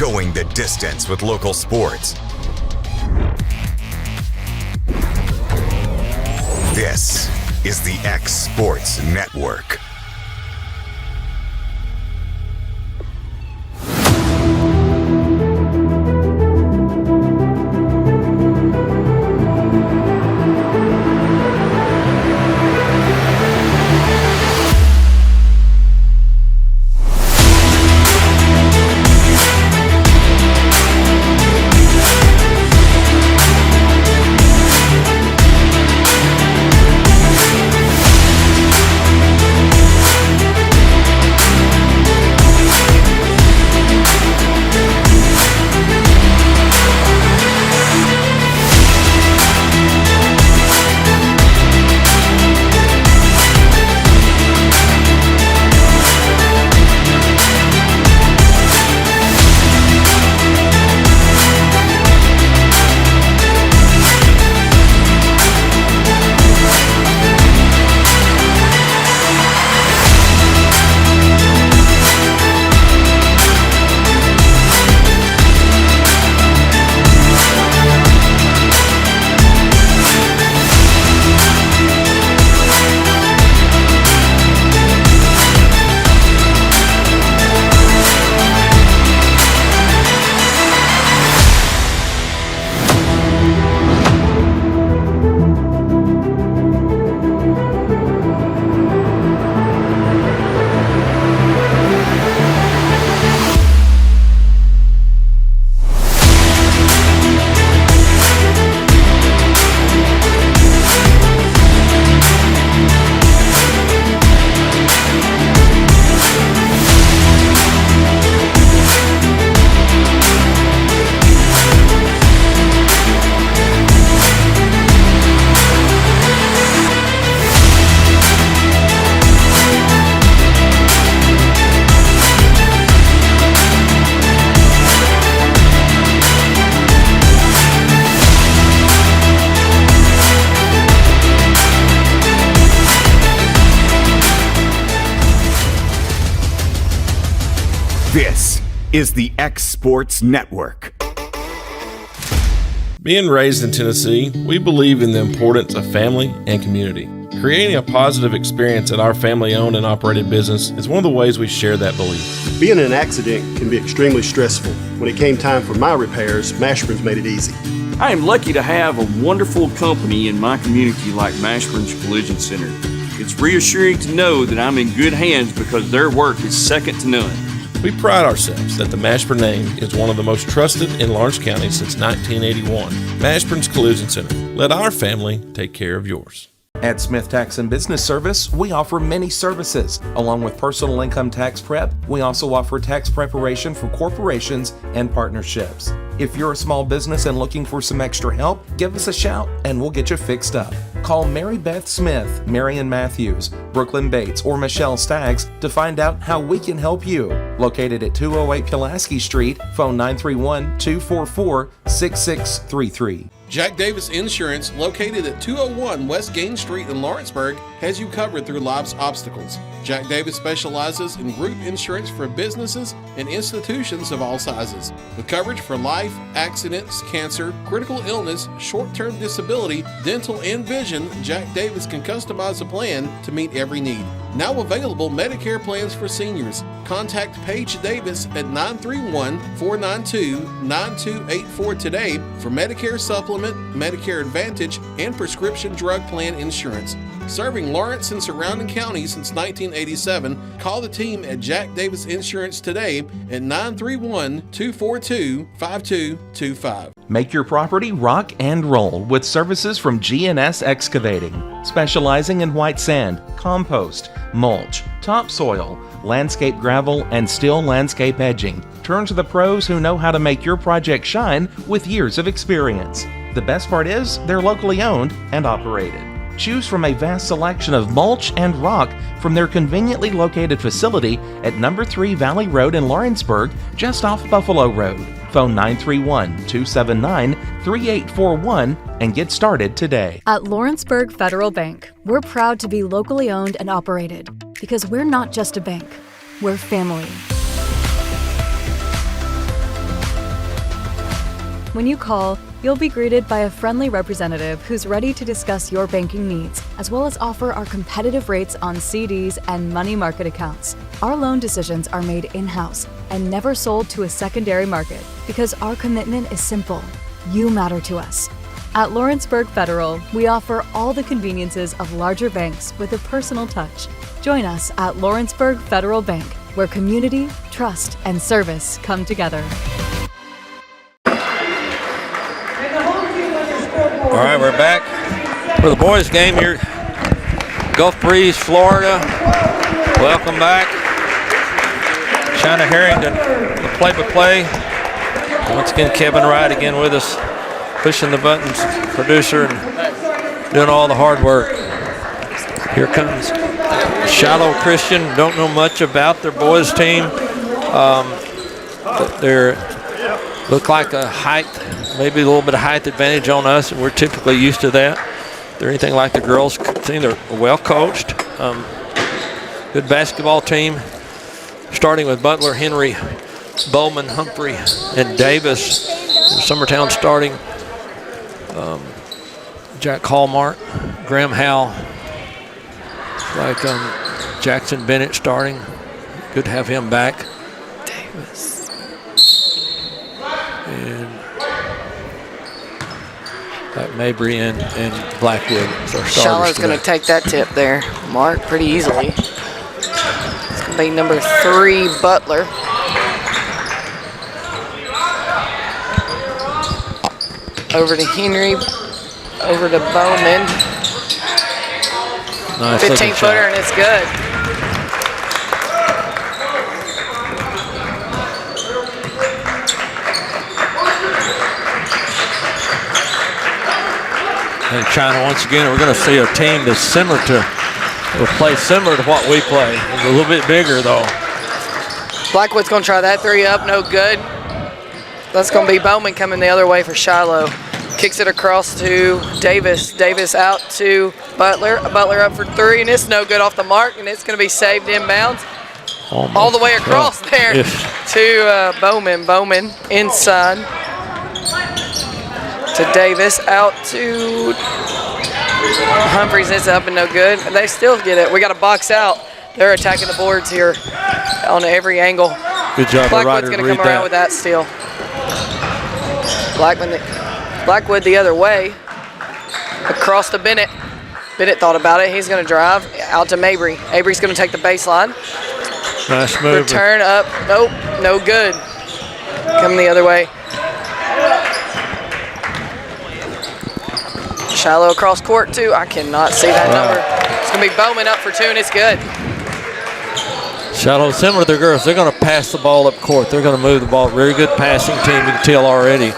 going the distance with local sports. This is the X Sports Network. This is the X Sports Network. Being raised in Tennessee, we believe in the importance of family and community. Creating a positive experience at our family-owned and operated business is one of the ways we share that belief. Being in an accident can be extremely stressful. When it came time for my repairs, Mashburn's made it easy. I am lucky to have a wonderful company in my community like Mashburn's Collision Center. It's reassuring to know that I'm in good hands because their work is second to none. We pride ourselves that the Mashburn name is one of the most trusted in Lawrence County since 1981. Mashburn's Collision Center. Let our family take care of yours. At Smith Tax and Business Service, we offer many services. Along with personal income tax prep, we also offer tax preparation for corporations and partnerships. If you're a small business and looking for some extra help, give us a shout and we'll get you fixed up. Call Mary Beth Smith, Marion Matthews, Brooklyn Bates, or Michelle Staggs to find out how we can help you. Located at 208 Pulaski Street, phone 931-244-6633. Jack Davis Insurance, located at 201 West Gain Street in Lawrenceburg, has you covered through life's obstacles. Jack Davis specializes in group insurance for businesses and institutions of all sizes. With coverage for life, accidents, cancer, critical illness, short-term disability, dental, and vision, Jack Davis can customize a plan to meet every need. Now available Medicare plans for seniors. Contact Paige Davis at 931-492-9284 today for Medicare Supplement, Medicare Advantage, and prescription drug plan insurance. Serving Lawrence and surrounding counties since 1987, call the team at Jack Davis Insurance today at 931-242-5225. Make your property rock and roll with services from G&S Excavating, specializing in white sand, compost, mulch, topsoil, landscape gravel, and steel landscape edging. Turn to the pros who know how to make your project shine with years of experience. The best part is they're locally owned and operated. Choose from a vast selection of mulch and rock from their conveniently located facility at number 3 Valley Road in Lawrenceburg, just off Buffalo Road. Phone 931-279-3841 and get started today. At Lawrenceburg Federal Bank, we're proud to be locally owned and operated because we're not just a bank, we're family. When you call, you'll be greeted by a friendly representative who's ready to discuss your banking needs, as well as offer our competitive rates on CDs and money market accounts. Our loan decisions are made in-house and never sold to a secondary market because our commitment is simple. You matter to us. At Lawrenceburg Federal, we offer all the conveniences of larger banks with a personal touch. Join us at Lawrenceburg Federal Bank, where community, trust, and service come together. All right, we're back for the boys' game here. Gulf Breeze, Florida. Welcome back. China Harrington, the play-by-play. Once again, Kevin Wright again with us, pushing the buttons, producer, and doing all the hard work. Here comes Shiloh Christian. Don't know much about their boys' team. They're look like a height, maybe a little bit of height advantage on us, and we're typically used to that. They're anything like the girls' team. They're well coached. Good basketball team, starting with Butler, Henry, Bowman, Humphrey, and Davis. Summertown starting. Jack Hallmark, Graham Howell, like Jackson Bennett starting. Good to have him back. Davis. And Mabry and Blackwood. Shiloh's going to take that tip there, Mark, pretty easily. It's going to be number 3, Butler. Over to Henry, over to Bowman. Nice 15-footer, and it's good. And China, once again, we're going to see a team that's similar to, will play similar to what we play. It's a little bit bigger, though. Blackwood's going to try that 3 up, no good. That's going to be Bowman coming the other way for Shiloh. Kicks it across to Davis. Davis out to Butler. Butler up for 3, and it's no good off the mark, and it's going to be saved inbounds. All the way across there to Bowman. Bowman inside to Davis. Out to Humphreys. It's up and no good. They still get it. We got a box out. They're attacking the boards here on every angle. Good job, Blackwood's going to come around with that steal. Blackwood the other way, across to Bennett. Bennett thought about it. He's going to drive out to Mabry. Mabry's going to take the baseline. Nice move. Return up. Nope, no good. Coming the other way. Shiloh across court, too. I cannot see that number. It's going to be Bowman up for 2, and it's good. Shiloh, similar to the girls, they're going to pass the ball up court. They're going to move the ball. Very good passing team, you can tell already.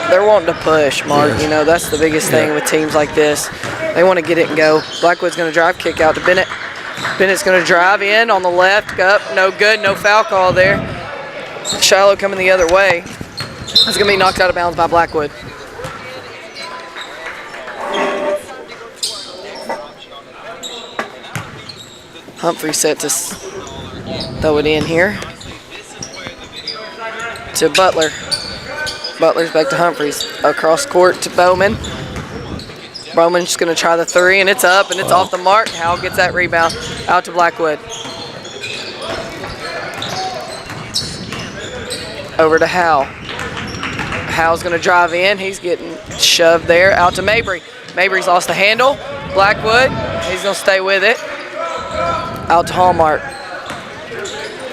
They're wanting to push, Mark. Yes. You know, that's the biggest thing with teams like this. They want to get it and go. Blackwood's going to drive, kick out to Bennett. Bennett's going to drive in on the left, up, no good, no foul call there. Shiloh coming the other way. It's going to be knocked out of bounds by Blackwood. Humphrey set to throw it in here to Butler. Butler's back to Humphreys. Across court to Bowman. Bowman's just going to try the 3, and it's up, and it's off the mark. Howell gets that rebound out to Blackwood. Over to Howell. Howell's going to drive in. He's getting shoved there. Out to Mabry. Mabry's lost the handle. Blackwood, he's going to stay with it. Out to Hallmark.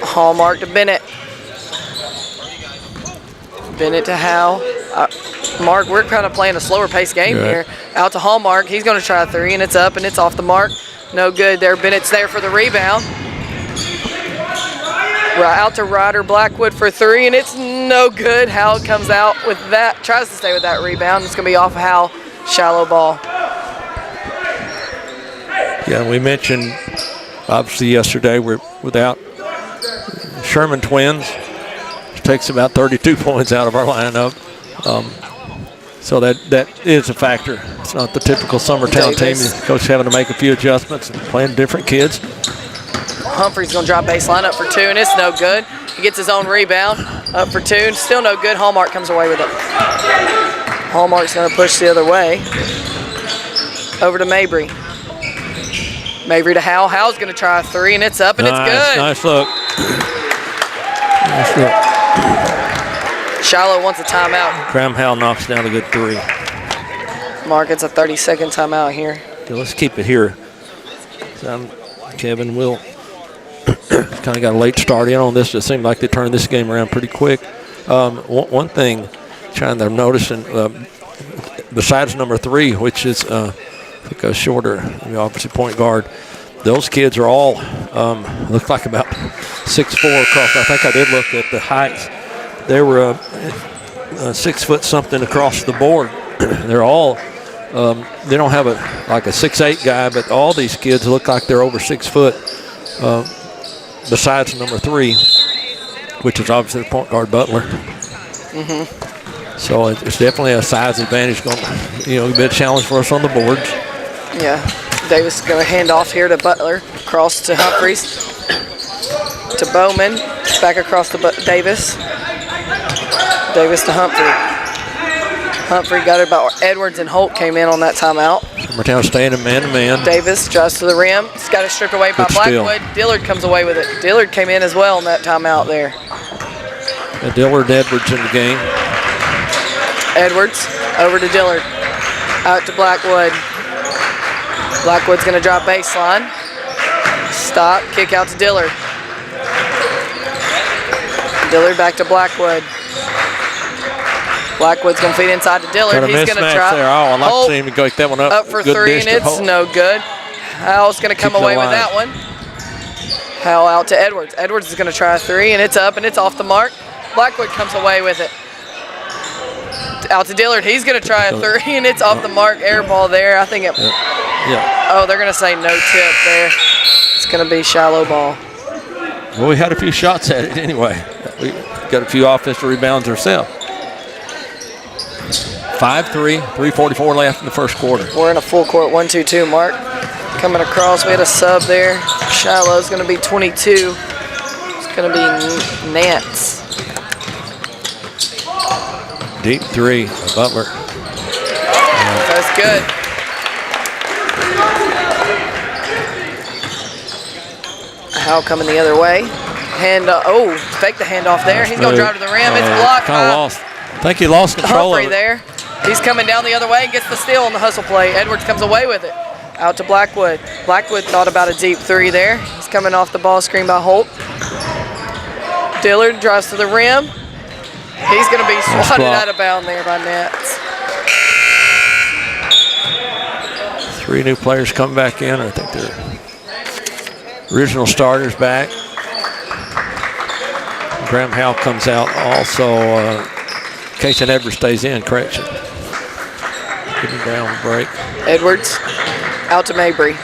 Hallmark to Bennett. Bennett to Howell. Mark, we're kind of playing a slower paced game here. Out to Hallmark. He's going to try a 3, and it's up, and it's off the mark. No good there. Bennett's there for the rebound. Out to Ryder Blackwood for 3, and it's no good. Howell comes out with that, tries to stay with that rebound. It's going to be off Howell. Shallow ball. Yeah, we mentioned, obviously, yesterday we're without Sherman twins. It takes about 32 points out of our lineup. So that is a factor. It's not the typical Summertown team. Coach having to make a few adjustments and playing different kids. Humphrey's going to drop baseline up for 2, and it's no good. He gets his own rebound. Up for two. Still no good. Hallmark comes away with it. Hallmark's going to push the other way. Over to Mabry. Mabry to Howell. Howell's going to try a three, and it's up, and it's good. Nice look. Nice look. Shiloh wants a timeout. Graham Howell knocks down a good three. Mark, it's a 30-second timeout here. Okay, let's keep it here. Kevin will kind of got a late start in on this. It seemed like they turned this game around pretty quick. One thing, trying to notice, besides number 3, which is I think a shorter, obviously point guard, those kids are all look like about 6'4" across. I think I did look at the heights. They were 6 foot something across the board. They're all. They don't have a 6'8" guy, but all these kids look like they're over 6 foot. Besides number 3, which is obviously the point guard Butler. So it's definitely a size advantage. Going, be a challenge for us on the boards. Yeah, Davis is going to hand off here to Butler, across to Humphreys, to Bowman, back across to Davis. Davis to Humphrey. Humphrey got it about Edwards, and Holt came in on that timeout. Summertown staying in man-to-man. Davis drives to the rim. He's got it stripped away by Blackwood. Dillard comes away with it. Dillard came in as well on that timeout there. Dillard, Edwards in the game. Edwards over to Dillard. Out to Blackwood. Blackwood's going to drop baseline. Stop. Kick out to Dillard. Dillard back to Blackwood. Blackwood's going to feed inside to Dillard. He's going to try. There. Oh, I'd like to see him go that one up. Up for good 3, and it's no good. Howell's going to come away with that one. Howell out to Edwards. Edwards is going to try a 3, and it's up, and it's off the mark. Blackwood comes away with it. Out to Dillard. He's going to try a 3, and it's off the mark. Air ball there. I think it. Yeah. Oh, they're going to say no tip there. It's going to be Shiloh ball. Well, we had a few shots at it anyway. We got a few offensive rebounds ourselves. 5-3, 3:44 left in the first quarter. We're in a full court 1-2-2, Mark. Coming across, we had a sub there. Shiloh's going to be 22. It's going to be Nance. Deep 3, Butler. That's good. Howell coming the other way. Fake the handoff there. He's going to drive to the rim. It's blocked. Kind of lost. I think he lost control of it. There. He's coming down the other way and gets the steal on the hustle play. Edwards comes away with it. Out to Blackwood. Blackwood thought about a deep 3 there. He's coming off the ball screen by Holt. Dillard drives to the rim. He's going to be swatted out of bounds there by Nats. 3 new players come back in. I think they're original starters back. Graham Howell comes out also. Casey Edwards stays in, correction. Giving Brown a break. Edwards out to Mabry.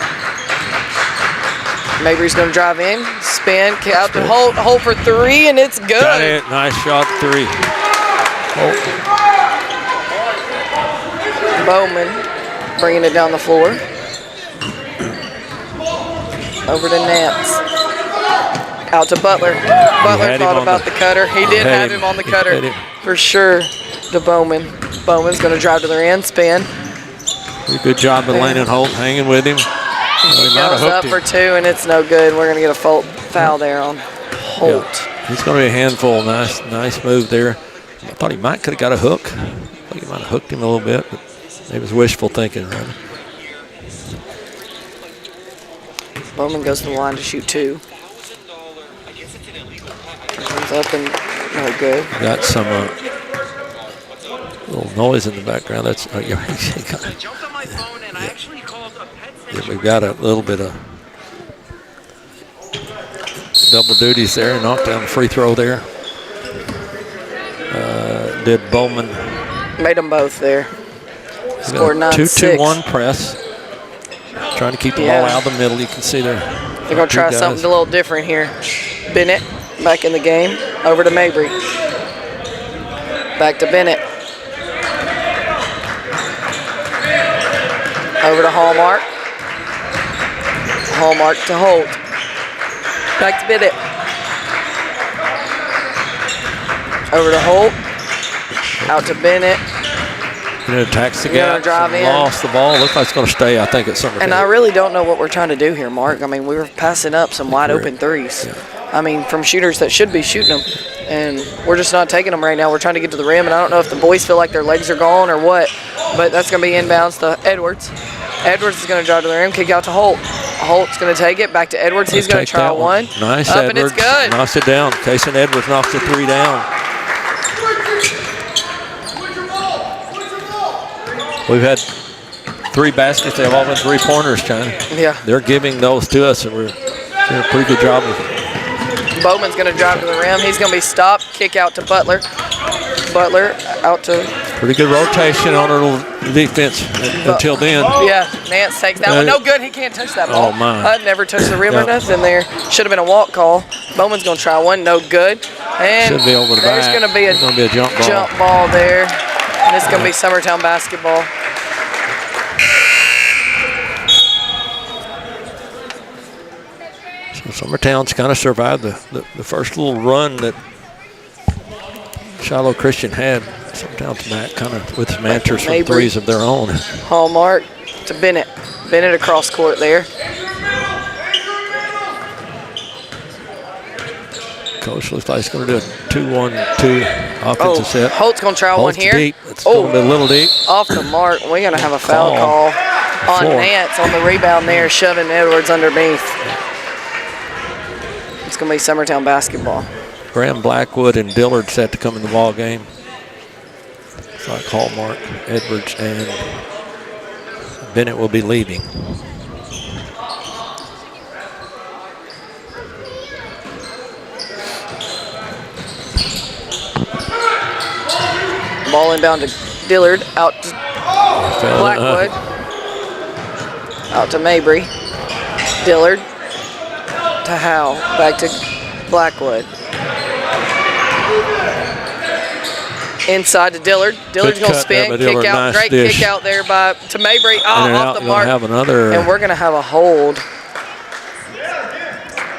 Mabry's going to drive in, spin, out to Holt. Holt for 3, and it's good. Got it. Nice shot, 3. Holt. Bowman bringing it down the floor. Over to Nance. Out to Butler. Butler thought about the cutter. He did have him on the cutter for sure to Bowman. Bowman's going to drive to the end, spin. Good job of Landon Holt hanging with him. He goes up for 2, and it's no good. We're going to get a foul there on Holt. Yeah. He's going to be a handful. Nice move there. I thought he could have got a hook. I thought he might have hooked him a little bit, but it was wishful thinking, right? Bowman goes to the line to shoot 2. Comes up and no good. Got some little noise in the background. That's we've got a little bit of double duties there. Knocked down the free throw there. Did Bowman. Made them both there. Scored 9-6. 2-2-1 press. Trying to keep the ball out of the middle. You can see there. They're going to try something a little different here. Bennett back in the game. Over to Mabry. Back to Bennett. Over to Hallmark. Hallmark to Holt. Back to Bennett. Over to Holt. Out to Bennett. Bennett attacks the Gonna gap. drive in. Lost the ball. Looks like it's going to stay, I think, at Summertown. And I really don't know what we're trying to do here, Mark. I mean, we were passing up some wide open threes. Yeah. I mean, from shooters that should be shooting them. And we're just not taking them right now. We're trying to get to the rim, and I don't know if the boys feel like their legs are gone or what. But that's going to be inbounds to Edwards. Edwards is going to drive to the rim, kick out to Holt. Holt's going to take it back to Edwards. He's going to try one. Nice, up, Edwards. And it's good. Knocks it down. Kason Edwards knocks the 3 down. We've had 3 baskets. They've all been 3-pointers, China. Yeah. They're giving those to us, and we're doing a pretty good job of it. Bowman's going to drive to the rim. He's going to be stopped. Kick out to Butler. Butler out to... Pretty good rotation on our little defense until then. Yeah, Nance takes that one. No good. He can't touch that ball. Oh, my. I'd never touched the rim or nothing there. Should have been a walk call. Bowman's going to try one. No good. And should be over the there's back. going to be a jump ball there. And it's going to be Summertown basketball. So Summertown's kind of survived the first little run that Shiloh Christian had. Summertown's back kind of with some answers from threes of their own. Hallmark to Bennett. Bennett across court there. Coach looks like he's going to do a 2-1-2 offensive set. Holt's going to try one here. Deep. It's going to be a little deep. Off the mark. We're going to have a foul call on Nance on the rebound there, shoving Edwards underneath. It's going to be Summertown basketball. Graham Blackwood and Dillard set to come in the ball game. It's like Hallmark, Edwards, and Bennett will be leaving. Ball inbound to Dillard, out to Blackwood, out to Mabry, Dillard to Howe, back to Blackwood. Inside to Dillard. Dillard's going to spin, kick out, great kick out there to Mabry. Off the mark. And we're going to have a hold.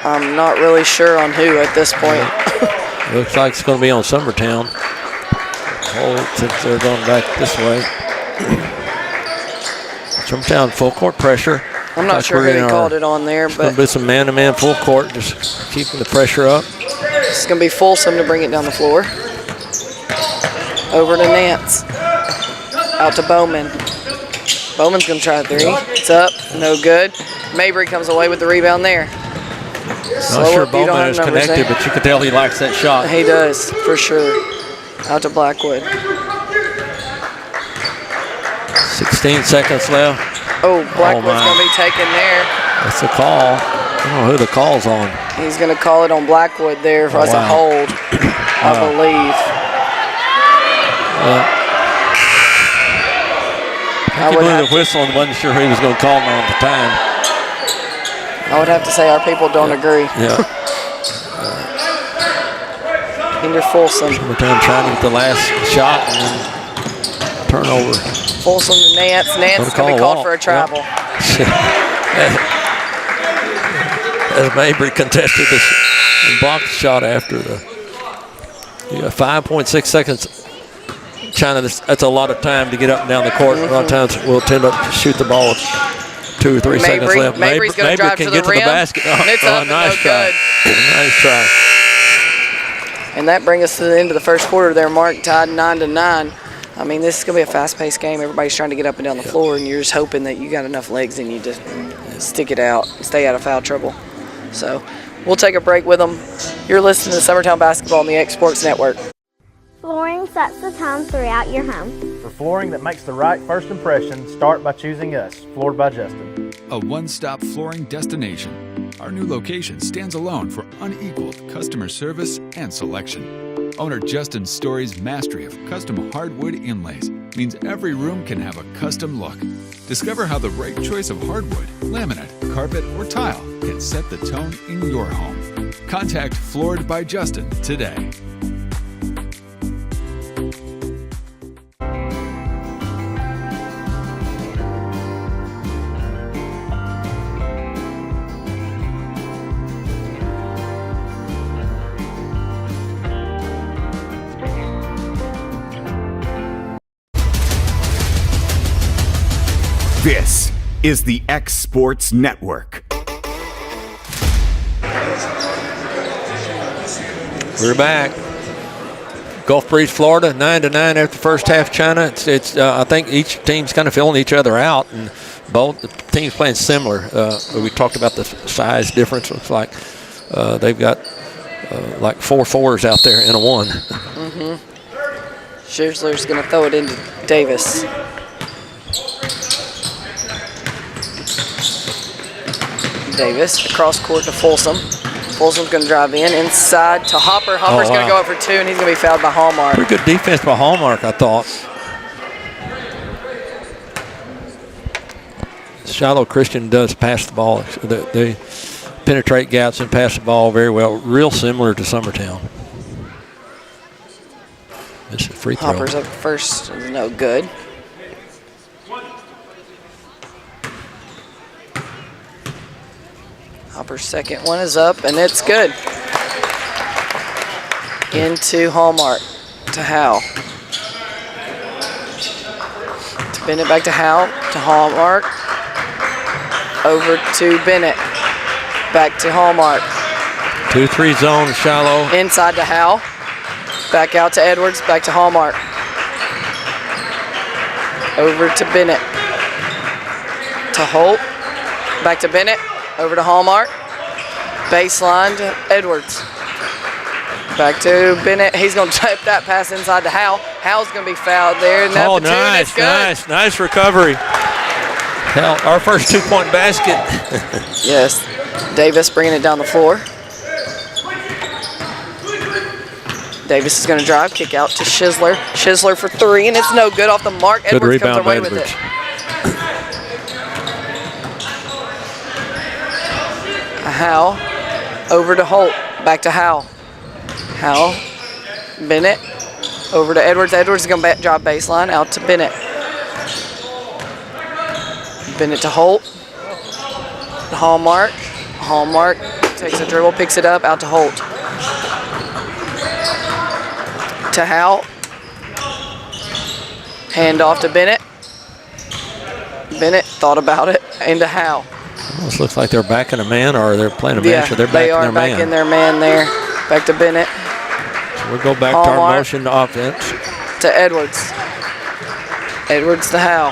I'm not really sure on who at this point. Looks like it's going to be on Summertown. Hold since they're going back this way. Summertown full court pressure. I'm not sure who he called it on there, but going to be some man-to-man full court, just keeping the pressure up. It's going to be Folsom to bring it down the floor. Over to Nance. Out to Bowman. Bowman's going to try a 3. It's up, no good. Mabry comes away with the rebound there. Not sure Bowman is connected, but you can tell he likes that shot. He does, for sure. Out to Blackwood. 16 seconds left. Oh, Blackwood's going to be taken there. That's a call. I don't know who the call's on. He's going to call it on Blackwood there as a hold, I believe. I blew the whistle and wasn't sure he was going to call him on the time. I would have to say our people don't agree. Yeah. Into Folsom. Summertown trying to get the last shot and then turnover. Folsom to Nance. Nance is going to be called for a travel. As Mabry contested and blocked the shot after you got 5.6 seconds. China, that's a lot of time to get up and down the court. A lot of times we'll tend to shoot the ball with 2 or 3 seconds left. Mabry's going to drive can to the get rim. To the basket. And it's up nice and try. Nice try. And that brings us to the end of the first quarter there, Mark, tied 9-9. I mean, this is going to be a fast-paced game. Everybody's trying to get up and down the floor, and you're just hoping that you got enough legs in you to stick it out and stay out of foul trouble. So we'll take a break with them. You're listening to Summertown Basketball on the X Sports Network. Flooring sets the tone throughout your home. For flooring that makes the right first impression, start by choosing us, Floored by Justin. A one-stop flooring destination. Our new location stands alone for unequaled customer service and selection. Owner Justin Story's mastery of custom hardwood inlays means every room can have a custom look. Discover how the right choice of hardwood, laminate, carpet, or tile can set the tone in your home. Contact Floored by Justin today. This is the X Sports Network. We're back. Gulf Breeze, Florida, 9-9 after the first half. China, it's I think each team's kind of filling each other out, and both teams playing similar. We talked about the size difference. Looks like they've got like 4 4s out there and a 1. Schizzler's going to throw it into Davis. Davis across court to Folsom. Folsom's going to drive inside to Hopper. Hopper's going to go up for 2, and he's going to be fouled by Hallmark. Pretty good defense by Hallmark, I thought. Shiloh Christian does pass the ball. They penetrate gaps and pass the ball very well. Real similar to Summertown. It's a free throw. Hopper's up first. No good. Hopper's second one is up, and it's good. Into Hallmark. To Howe. To Bennett, back to Howe. To Hallmark. Over to Bennett. Back to Hallmark. 2-3 zone, Shiloh. Inside to Howe. Back out to Edwards. Back to Hallmark. Over to Bennett. To Holt. Back to Bennett. Over to Hallmark. Baseline to Edwards. Back to Bennett. He's going to tap that pass inside to Howe. Howe's going to be fouled there. And Oh, nice recovery. Hell, our first 2-point basket. Yes. Davis bringing it down the floor. Davis is going to drive, kick out to Shizzler. Shizzler for 3, and it's no good off the mark. Good Edwards rebound comes away by with it. Howe over to Holt. Back to Howe. Howe. Bennett. Over to Edwards. Edwards is going to drop baseline out to Bennett. Bennett to Holt. Hallmark. Hallmark takes a dribble, picks it up, out to Holt. To Howe. Hand off to Bennett. Bennett thought about it. Into Howe. Almost looks like they're backing a man, or they're playing a man, so they're backing their man. They are backing their man there. Back to Bennett. So we'll go back Hallmark. to our motion offense. To Edwards. Edwards to Howe.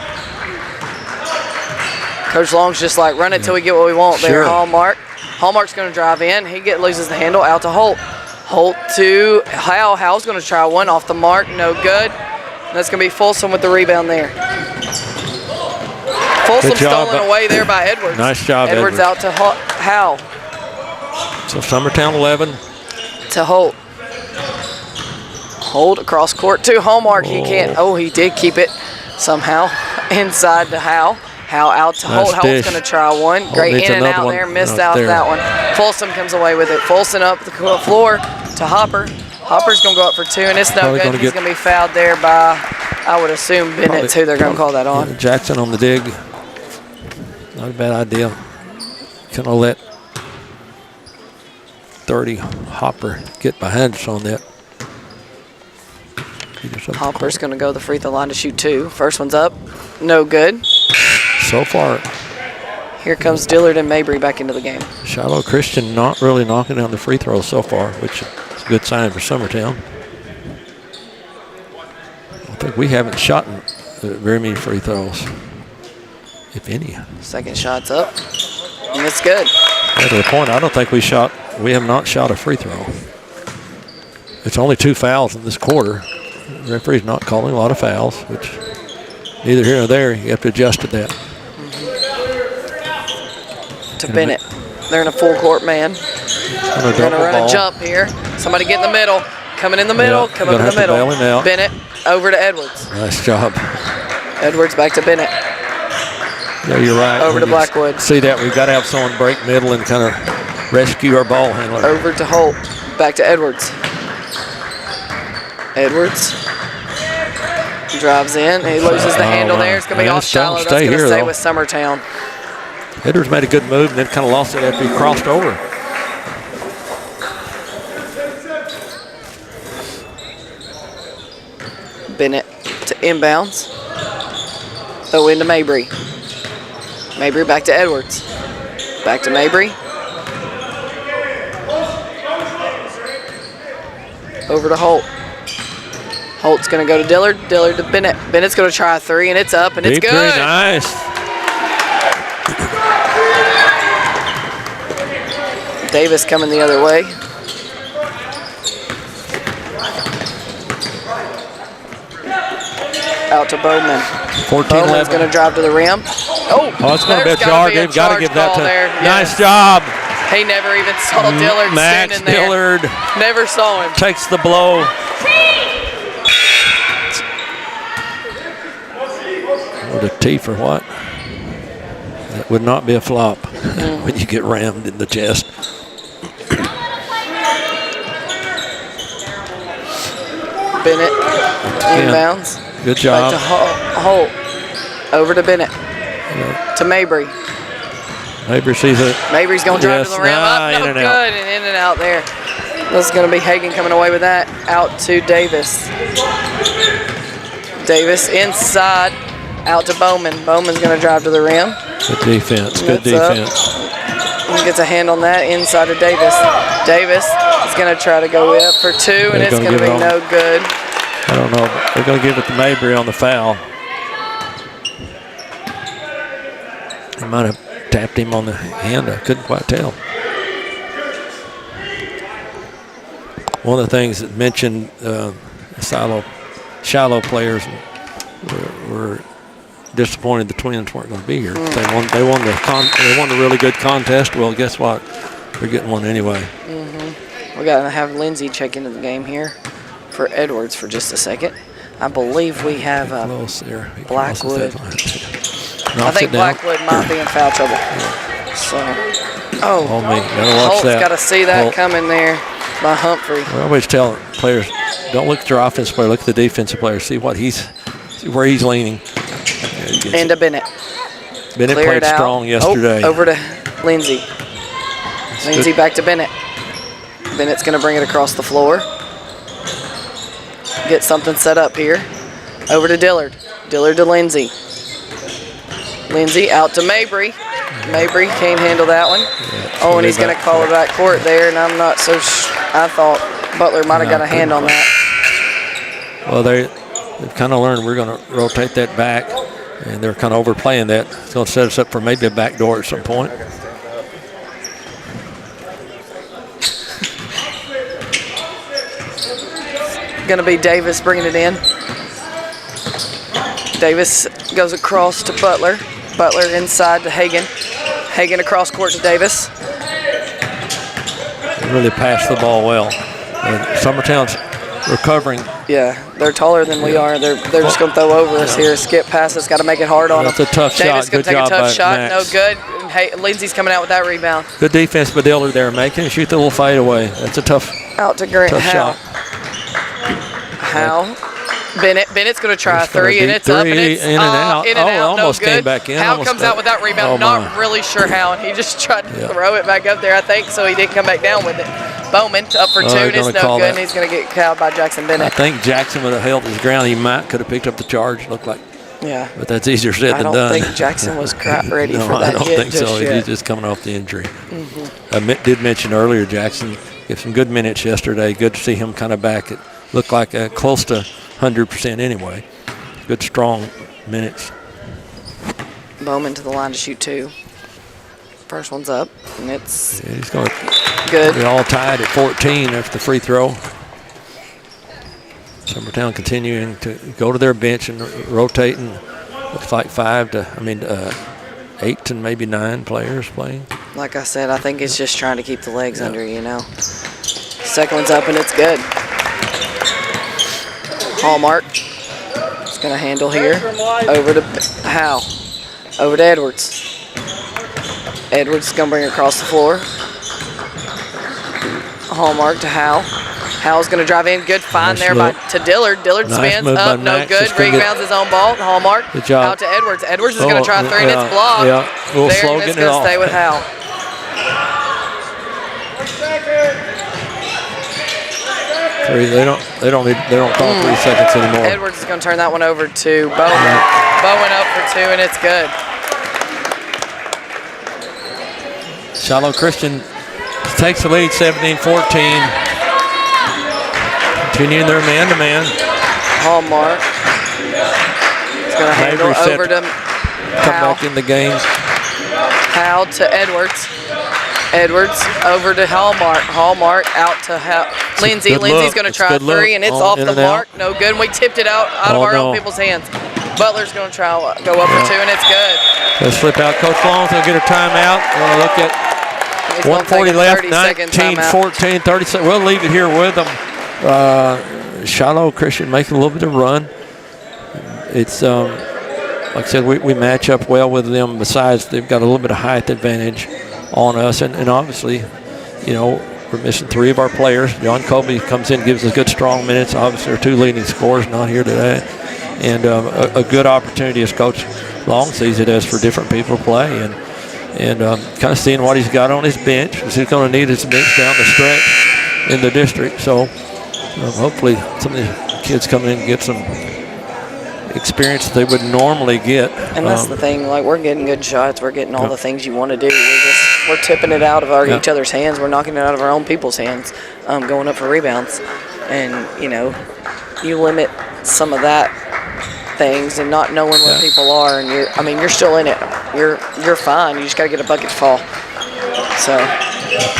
Coach Long's just like, run it till we get what we want there, Hallmark. Hallmark's going to drive in. He loses the handle, out to Holt. Holt to Howe. Howe's going to try one off the mark, no good. That's going to be Folsom with the rebound there. Folsom stolen away there by Edwards. Nice job, Edwards. Out to Howe. So Summertown 11. To Holt. Holt across court to Hallmark. He can't. Oh, he did keep it somehow. Inside to Howe. Howe out to Holt. Holt's going to try one. Great in and out there. Missed out that one. Folsom comes away with it. Folsom up the floor to Hopper. Hopper's going to go up for 2, and it's no good. He's going to be fouled there by, I would assume, Bennett, who they're going to call that on. Jackson on the dig. Not a bad idea. Kind of let 30 Hopper get behind us on that. Hopper's going to go to the free throw line to shoot 2. First one's up. No good. So far. Here comes Dillard and Mabry back into the game. Shiloh Christian not really knocking down the free throws so far, which is a good sign for Summertown. I think we haven't shot very many free throws, if any. Second shot's up, and it's good. Yeah, to the point, I don't think we have not shot a free throw. It's only 2 fouls in this quarter. The referee's not calling a lot of fouls, which neither here nor there. You have to adjust to that. To Bennett. They're in a full court man. They're going to run a jump here. Somebody get in the middle. Coming in the middle. Coming in the middle. Bennett over to Edwards. Nice job. Edwards back to Bennett. Yeah, you're right. Over to Blackwood. See that? We've got to have someone break middle and kind of rescue our ball handler. Over to Holt. Back to Edwards. Edwards drives in. He loses the handle there. It's going to be off Shiloh. That's going to stay with Summertown. Edwards made a good move and then kind of lost it after he crossed over. Bennett to inbounds. Throw into Mabry. Mabry back to Edwards. Back to Mabry. Over to Holt. Holt's going to go to Dillard. Dillard to Bennett. Bennett's going to try a three, and it's up, and it's good. Very nice. Davis coming the other way. Out to Bowman. 14-11. Bowman's going to drive to the rim. Oh, it's going to be a charge. They've got to give that to. There. Nice Yes. job. He never even saw Dillard Max standing there. Dillard Never saw him. takes the blow. What a T for what? That would not be a flop when you get rammed in the chest. Bennett inbounds. Good job. Back to Holt. Over to Bennett. To Mabry. Mabry sees it. Mabry's going to drive to the rim. Nah, Up, no in and good, out. and in and out there. This is going to be Hagan coming away with that. Out to Davis. Davis inside. Out to Bowman. Bowman's going to drive to the rim. Good defense. Good defense. And gets a hand on that inside of Davis. Davis is going to try to go up for two, and it's going to be no good. I don't know. They're going to give it to Mabry on the foul. He might have tapped him on the hand. I couldn't quite tell. One of the things that mentioned Shiloh players were disappointed the Twins weren't going to be here. They won the really good contest. Well, guess what? They're getting one anyway. We got to have Lindsay check into the game here for Edwards for just a second. I believe we have Blackwood. No, I think Blackwood might be in foul trouble. So, Holt's got to see that coming there by Humphrey. We always tell players, don't look at your offensive player, look at the defensive player, see where he's leaning. And to Bennett. Bennett played strong yesterday. Over to Lindsay. Lindsay back to Bennett. Bennett's going to bring it across the floor. Get something set up here. Over to Dillard. Dillard to Lindsay. Lindsay out to Mabry. Mabry can't handle that one. And he's going to call it back court there, and I'm not so I thought Butler might have got a hand on that. Well, they've kind of learned we're going to rotate that back, and they're kind of overplaying that. It's going to set us up for maybe a back door at some point. Going to be Davis bringing it in. Davis goes across to Butler. Butler inside to Hagan. Hagan across court to Davis. They really passed the ball well. Summertown's recovering. Yeah, they're taller than we are. They're just going to throw over us here. Skip pass us. Got to make it hard on them. That's a tough Davis shot. Davis going to take a tough shot. Max. No good. And Lindsay's coming out with that rebound. Good defense by Dillard there. Making it shoot the little fade away. That's a tough out to Grant shot. Howe. Bennett's going to try a three, and it's up, and it's in and out. In and out, almost no good. came back in. Howe comes out with that rebound. Not really sure how, and he just tried to throw it back up there, I think, so he didn't come back down with it. Bowman up for two, and it's no good, and he's going to get cowed by Jackson Bennett. I think Jackson would have held his ground. He could have picked up the charge, looked like. Yeah. But that's easier said than done. I don't think Jackson was ready for that. I don't think so. He's just coming off the injury. I did mention earlier, Jackson gave some good minutes yesterday. Good to see him kind of back. It looked like close to 100% anyway. Good, strong minutes. Bowman to the line to shoot two. First one's up, and it's he's going good. We're all tied at 14 after the free throw. Summertown continuing to go to their bench and rotating. Looks like 8 to maybe 9 players playing. Like I said, I think it's just trying to keep the legs under, Second one's up, and it's good. Hallmark is going to handle here. Over to Howe. Over to Edwards. Edwards is going to bring it across the floor. Hallmark to Howe. Howe's going to drive in. Good find there to Dillard. Dillard spins up. No good. Rebounds his own ball. Hallmark. Good job. Out to Edwards. Edwards is going to try a three, and it's blocked. Yeah, a little slow and it's getting it going to stay with Howe. They don't call 3 seconds anymore. Edwards is going to turn that one over to Bowman. Bowman up for two, and it's good. Shiloh Christian takes the lead 17-14. Continuing their man-to-man. Hallmark. It's going to handle over to come back in the game. Howell to Edwards. Edwards over to Hallmark. Hallmark out to Lindsay. Lindsay's going to try a three, and it's off the mark. No good. We tipped it out of our own people's hands. Butler's going to try go up for two, and it's good. They'll slip out. Coach Long's going to get a timeout. We're going to look at 140 left, 19-14, 30 seconds. We'll leave it here with them. Shiloh Christian making a little bit of run. It's, like I said, we match up well with them. Besides, they've got a little bit of height advantage on us. And obviously, you know, we're missing three of our players. John Colby comes in, gives us good, strong minutes. Obviously, our two leading scorers not here today. And a good opportunity, as Coach Long sees it, as for different people to play. And kind of seeing what he's got on his bench, because he's going to need his bench down the stretch in the district. So hopefully some of these kids come in and get some experience that they would normally get. And that's the thing, like, we're getting good shots. We're getting all the things you want to do. We're tipping it out of each other's hands. We're knocking it out of our own people's hands, going up for rebounds. And, you know, you limit some of that things and not knowing where people are, and you're still in it. You're fine. You just got to get a bucket to fall. So,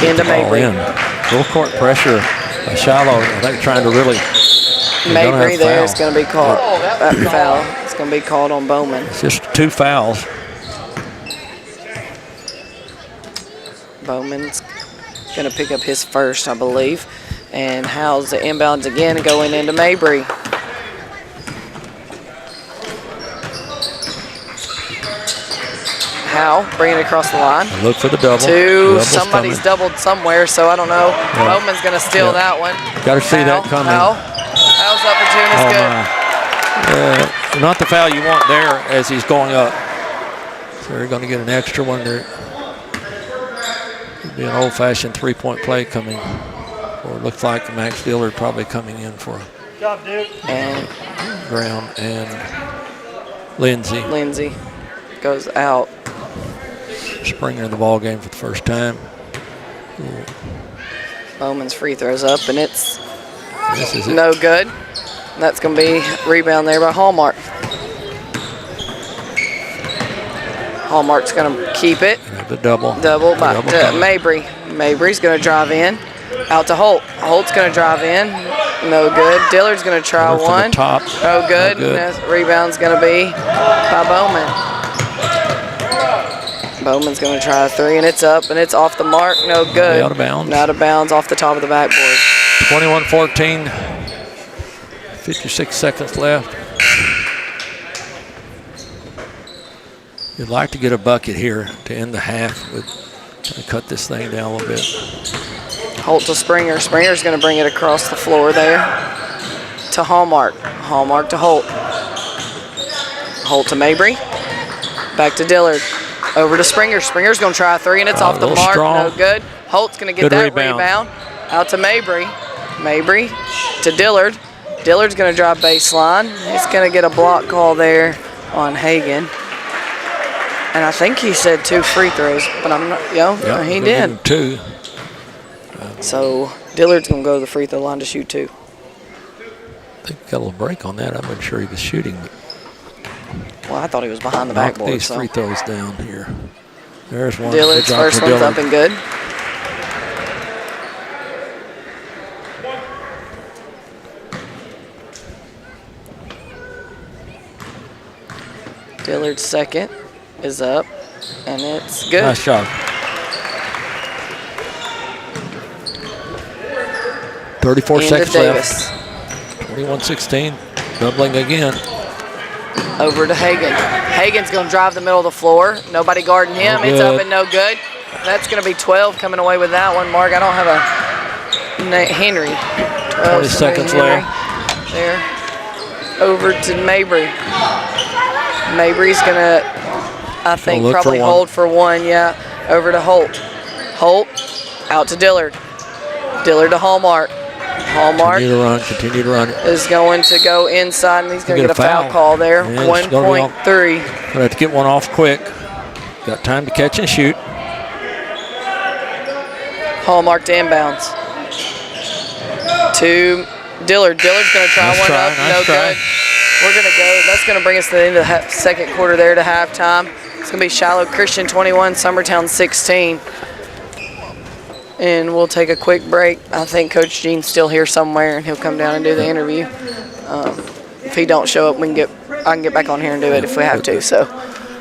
into Mabry. Full court pressure. Shiloh, I think, trying to really. Mabry there is going to be called that foul. It's going to be called on Bowman. It's just two fouls. Bowman's going to pick up his first, I believe. And Howell's the inbounds again, going into Mabry. Howell bringing it across the line. Look for the double. Somebody's doubled somewhere, so I don't know. Yeah. Bowman's going to steal that one. Got to see that coming. Howell's up for two, and it's good. Not the foul you want there as he's going up. So they're going to get an extra one there. It'll be an old-fashioned three-point play coming. Or it looks like Max Dillard probably coming in for and Graham and Lindsay. Lindsay goes out. Springer in the ball game for the first time. Bowman's free throws up, and it's no good. That's going to be rebound there by Hallmark. Hallmark's going to keep it. The double by Mabry. Mabry's going to drive in. Out to Holt. Holt's going to drive in. No good. Dillard's going to try one. No good. Rebound's going to be by Bowman. Bowman's going to try a three, and it's up, and it's off the mark. No good. Out of bounds. Out of bounds off the top of the backboard. 21-14. 56 seconds left. You'd like to get a bucket here to end the half. We'll cut this thing down a little bit. Holt to Springer. Springer's going to bring it across the floor there to Hallmark. Hallmark to Holt. Holt to Mabry. Back to Dillard. Over to Springer. Springer's going to try a three, and it's off the mark. Strong. No good. Holt's going to get that rebound. Out to Mabry. Mabry to Dillard. Dillard's going to drive baseline. He's going to get a block call there on Hagan. And I think he said 2 free throws, but I'm not, he did. 2. So Dillard's going to go to the free throw line to shoot 2. I think he got a little break on that. I wasn't sure he was shooting. But well, I thought he was behind the backboard. These free throws down here. There's one. Dillard's first one's up and good. Dillard's second is up, and it's good. Nice shot. 34 seconds left. 21-16. Doubling again. Over to Hagan. Hagan's going to drive the middle of the floor. Nobody guarding him. It's up and no good. That's going to be 12 coming away with that one. Mark, I don't have a Henry. 20 seconds left. There. Over to Mabry. Mabry's going to, I think, probably hold for one. Yeah. Over to Holt. Holt out to Dillard. Dillard to Hallmark. Hallmark continue to run. Is going to go inside, and he's going to get a foul call there. 1.3. Gonna have to get one off quick. Got time to catch and shoot. Hallmarked inbounds. To Dillard. Dillard's going to try one up. No good. We're going to go. That's going to bring us to the end of the second quarter there to halftime. It's going to be Shiloh Christian 21, Summertown 16. And we'll take a quick break. I think Coach Gene's still here somewhere, and he'll come down and do the interview. If he don't show up, I can get back on here and do it if we have to. So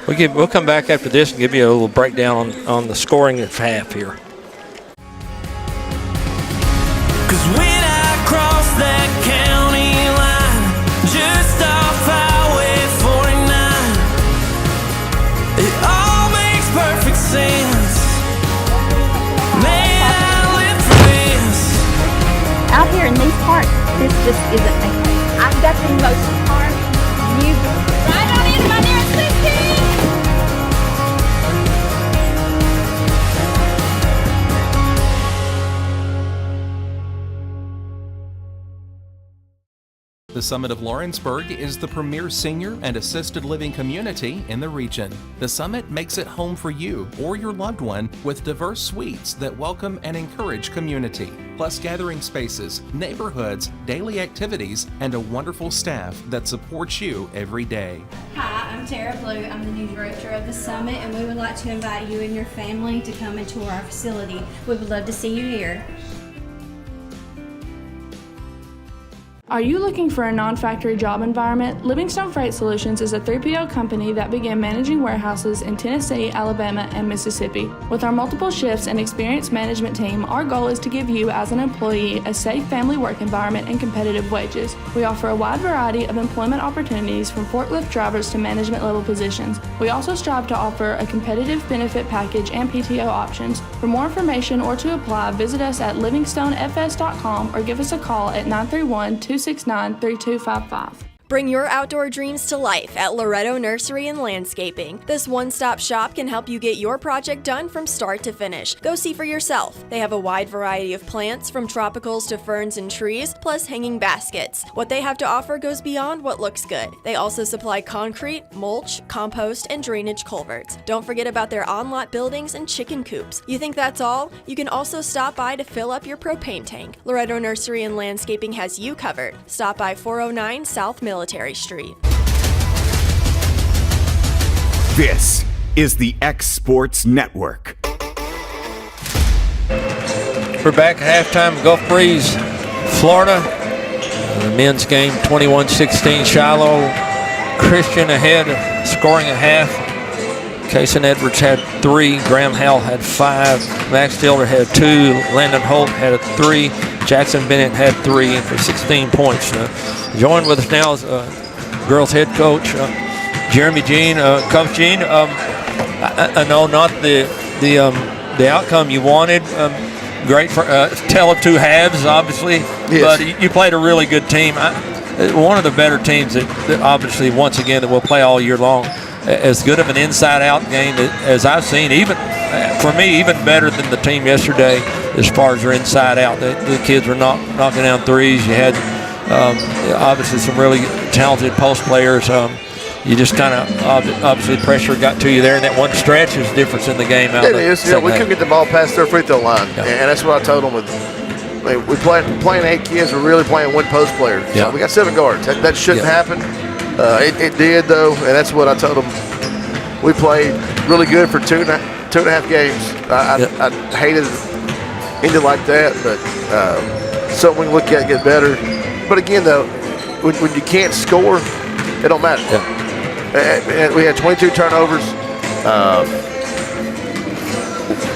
we'll come back after this and give you a little breakdown on the scoring of half here. That county line, just off Highway 49, it all makes perfect sense. Man, I live for this. Out here in these parks, this just isn't making sense. I've got the most park. You right on in, my nearest 16. The Summit of Lawrenceburg is the premier senior and assisted living community in the region. The Summit makes it home for you or your loved one with diverse suites that welcome and encourage community, plus gathering spaces, neighborhoods, daily activities, and a wonderful staff that supports you every day. Hi, I'm Tara Blue. I'm the new director of the Summit, and we would like to invite you and your family to come and tour our facility. We would love to see you here. Are you looking for a non-factory job environment? Livingstone Freight Solutions is a 3PL company that began managing warehouses in Tennessee, Alabama, and Mississippi. With our multiple shifts and experienced management team, our goal is to give you, as an employee, a safe family work environment and competitive wages. We offer a wide variety of employment opportunities from forklift drivers to management level positions. We also strive to offer a competitive benefit package and PTO options. For more information or to apply, visit us at livingstonefs.com or give us a call at 931-269-3255. Bring your outdoor dreams to life at Loretto Nursery and Landscaping. This one-stop shop can help you get your project done from start to finish. Go see for yourself. They have a wide variety of plants, from tropicals to ferns and trees, plus hanging baskets. What they have to offer goes beyond what looks good. They also supply concrete, mulch, compost, and drainage culverts. Don't forget about their on-lot buildings and chicken coops. You think that's all? You can also stop by to fill up your propane tank. Loretto Nursery and Landscaping has you covered. Stop by 409 South Military Street. This is the X Sports Network. We're back at halftime, Gulf Breeze, Florida. The men's game, 21-16. Shiloh Christian ahead, scoring a half. Kason Edwards had 3. Graham Howell had 5. Max Dillard had 2. Landon Holt had 3. Jackson Bennett had 3 for 16 points. Joined with us now is girls head coach Jeremy Jean. Coach Jean, I know not the outcome you wanted. Great for tell of two halves, obviously, yes. But you played a really good team. One of the better teams that obviously, once again, that will play all year long. As good of an inside-out game as I've seen, even for me, even better than the team yesterday as far as their inside-out. The kids were knocking down threes. You had obviously some really talented post players. You just kind of obviously pressure got to you there, and that one stretch is the difference in the game. It is. Yeah, we couldn't get the ball past their free throw line, and that's what I told them. We playing 8 kids. We're really playing one post player. Yeah. We got 7 guards. That shouldn't happen. It did though, and that's what I told them. We played really good for 2.5 games. I hated ended like that, but something we can look at and get better. But again, though, when you can't score, it don't matter. Yeah. We had 22 turnovers.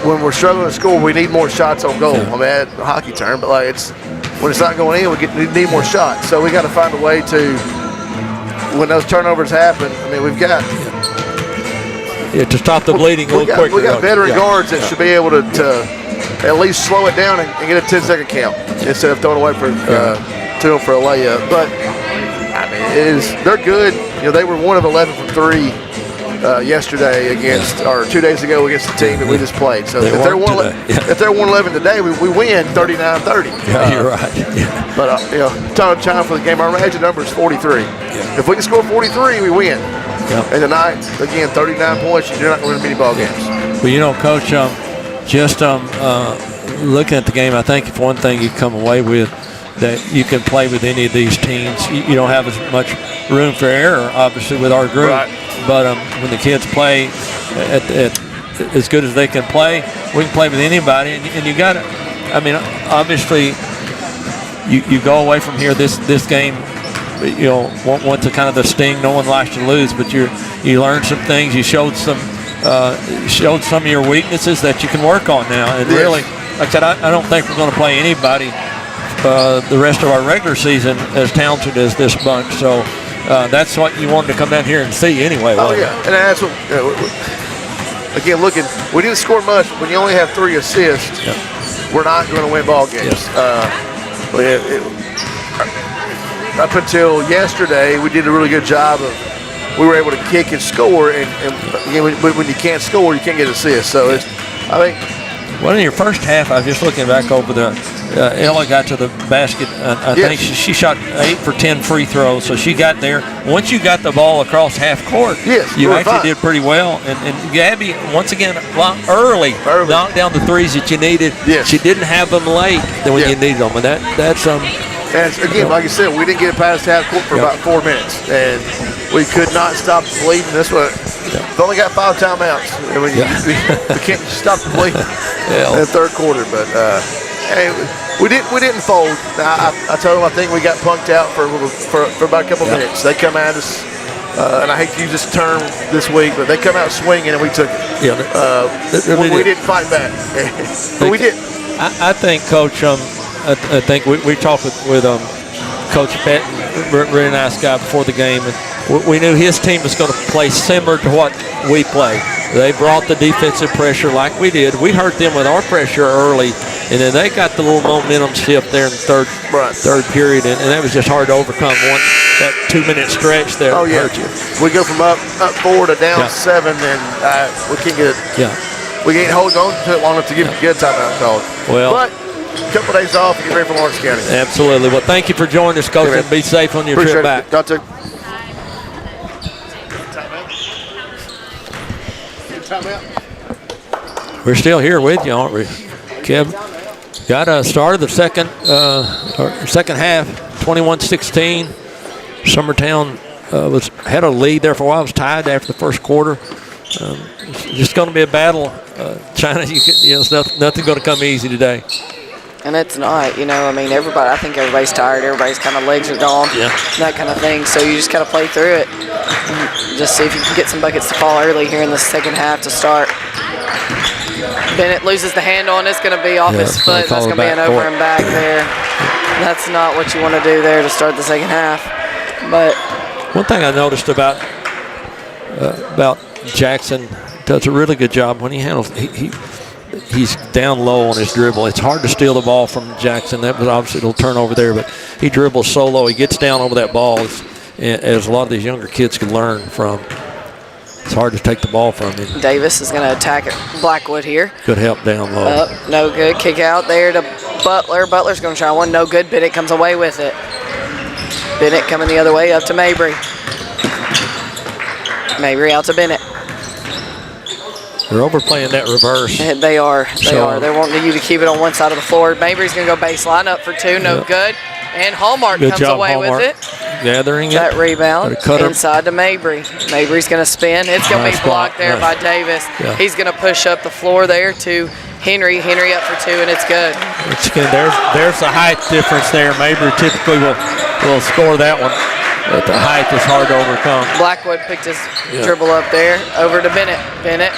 When we're struggling to score, we need more shots on goal. I mean, a hockey term, but when it's not going in, we need more shots. So we got to find a way to, when those turnovers happen, I mean, we've got to stop the bleeding a little quicker. We got veteran guards that should be able to at least slow it down and get a 10-second count instead of throwing away to them for a layup. But I mean, they're good. They were 1 of 11 from 3 yesterday or 2 days ago against the team that we just played. So if they're 111 today, we win 39-30. Yeah, you're right. Yeah. But time for the game. Our magic number is 43. Yeah. If we can score 43, we win. Yep. And tonight, again, 39 points. You're not going to win many ball games. Well, Coach, just looking at the game, I think if one thing you come away with, that you can play with any of these teams. You don't have as much room for error, obviously, with our group. Right. But when the kids play at as good as they can play, we can play with anybody. And you got to, I mean, obviously, you go away from here this game, you know, want to kind of the sting. No one likes to lose, but you learned some things. You showed some of your weaknesses that you can work on now. And really, like I said, I don't think we're going to play anybody the rest of our regular season as talented as this bunch. So that's what you wanted to come down here and see anyway. Oh, yeah. And that's what, again, looking, we didn't score much. When you only have 3 assists, we're not going to win ball games. Up until yesterday, we did a really good job of, we were able to kick and score. And again, when you can't score, you can't get assists. So it's, I think. Well, in your first half, I was just looking back over the Ella got to the basket. I think she shot 8 for 10 free throws, so she got there. Once you got the ball across half court, you actually did pretty well. And Gabby, once again, early knocked down the threes that you needed. She didn't have them late when you needed them, and that's And again, like I said, we didn't get it past half court for about 4 minutes, and we could not stop the bleeding. That's what. We've only got 5 timeouts, and we can't stop the bleeding in the third quarter. But hey, we didn't fold. I told them I think we got punked out for about a couple minutes. They come at us, and I hate to use this term this week, but they come out swinging, and we took it. We didn't fight back, but we did. I think, Coach. I think we talked with Coach Pett, really nice guy, before the game, and we knew his team was going to play similar to what we play. They brought the defensive pressure like we did. We hurt them with our pressure early, and then they got the little momentum shift there in the third period, and that was just hard to overcome once that 2-minute stretch there hurt you. We go from up 4 to down 7, and we can't get it. We can't hold on to it long enough to get a timeout called. Well. A couple of days off and get ready for Lawrence County. Absolutely. Well, thank you for joining us, Coach, and be safe on your trip back. We're still here with you, aren't we, Kev? Got started the second half, 21-16. Summertown had a lead there for a while. It was tied after the first quarter. It's just going to be a battle. China, it's nothing going to come easy today. And it's not, I mean, I think everybody's tired. Everybody's kind of legs are gone, that kind of thing. So you just got to play through it. Just see if you can get some buckets to fall early here in the second half to start. Bennett loses the handle, and it's going to be off his foot. That's going to be an over and back there. That's not what you want to do there to start the second half. But one thing I noticed about Jackson, does a really good job when he handles. He's down low on his dribble. It's hard to steal the ball from Jackson. That was obviously a little turnover there, but he dribbles so low. He gets down over that ball, as a lot of these younger kids can learn from. It's hard to take the ball from him. Davis is going to attack Blackwood here. Good help down low. No good. Kick out there to Butler. Butler's going to try one. No good. Bennett comes away with it. Bennett coming the other way up to Mabry. Mabry out to Bennett. They're overplaying that reverse. They are. They're wanting you to keep it on one side of the floor. Mabry's going to go baseline up for 2. No good. And Hallmark comes away with it. Gathering that rebound inside to Mabry. Mabry's going to spin. It's going to be blocked there by Davis. He's going to push up the floor there to Henry. Henry up for 2, and it's good. There's the height difference there. Mabry typically will score that one, but the height is hard to overcome. Blackwood picked his dribble up there. Over to Bennett. Bennett.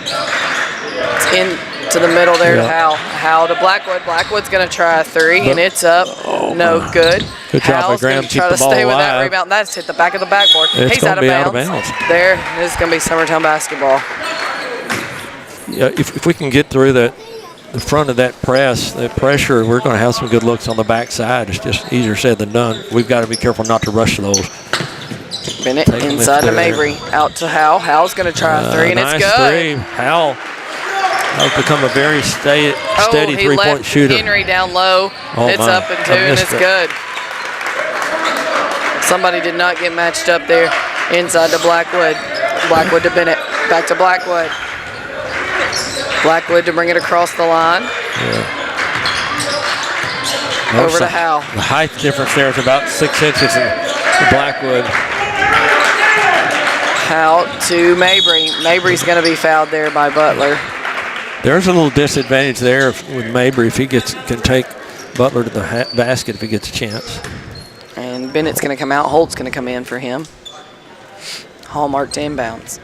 It's into the middle there to Howell. Howell to Blackwood. Blackwood's going to try a 3, and it's up. No good. Good job by Graham. Keep the ball stay with that rebound. That's hit the back of the backboard. He's out of bounds. There. This is going to be Summertown basketball. Yeah, if we can get through the front of that pressure, we're going to have some good looks on the backside. It's just easier said than done. We've got to be careful not to rush those. Bennett inside to Mabry. Out to Howell. Howell's going to try a 3, and it's good. Howell has become a very steady three-point shooter. Henry down low. It's up and 2, and it's good. Somebody did not get matched up there. Inside to Blackwood. Blackwood to Bennett. Back to Blackwood. Blackwood to bring it across the line. Over to Howell. The height difference there is about 6 inches in Blackwood. Howell to Mabry. Mabry's going to be fouled there by Butler. There's a little disadvantage there with Mabry if he can take Butler to the basket if he gets a chance. And Bennett's going to come out. Holt's going to come in for him. Hallmark to inbounds.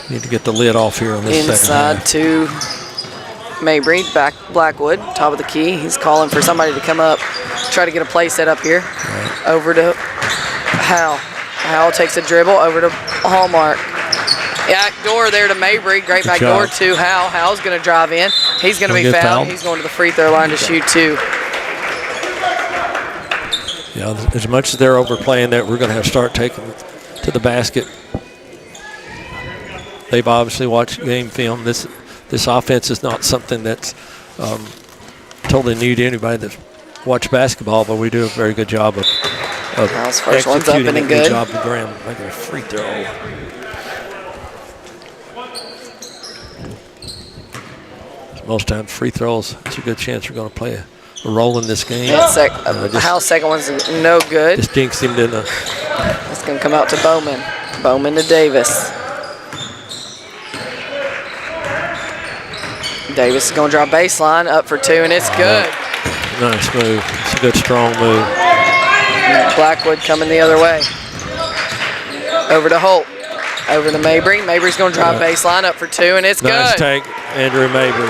Need to get the lid off here on this inside to Mabry, back Blackwood, top of the key. He's calling for somebody to come up, try to get a play set up here. Right. Over to Howell. Howell takes a dribble over to Hallmark. Back door there to Mabry. Great back door to Howell. Howell's going to drive in. He's going to be fouled. He's going to the free throw line to shoot 2. Yeah, as much as they're overplaying that, we're going to have to start taking to the basket. They've obviously watched game film. This offense is not something that's totally new to anybody that's watched basketball, but we do a very good job of first one's up and a good job of Graham making a free throw. Most times free throws, it's a good chance we're going to play a role in this game. Howell's second one's no good. Just jinxed him, didn't it? It's going to come out to Bowman. Bowman to Davis. Davis is going to draw baseline, up for 2, and it's good. Nice move. It's a good, strong move. Blackwood coming the other way. Over to Holt. Over to Mabry. Mabry's going to drive baseline, up for 2, and it's good. Nice take, Andrew Mabry.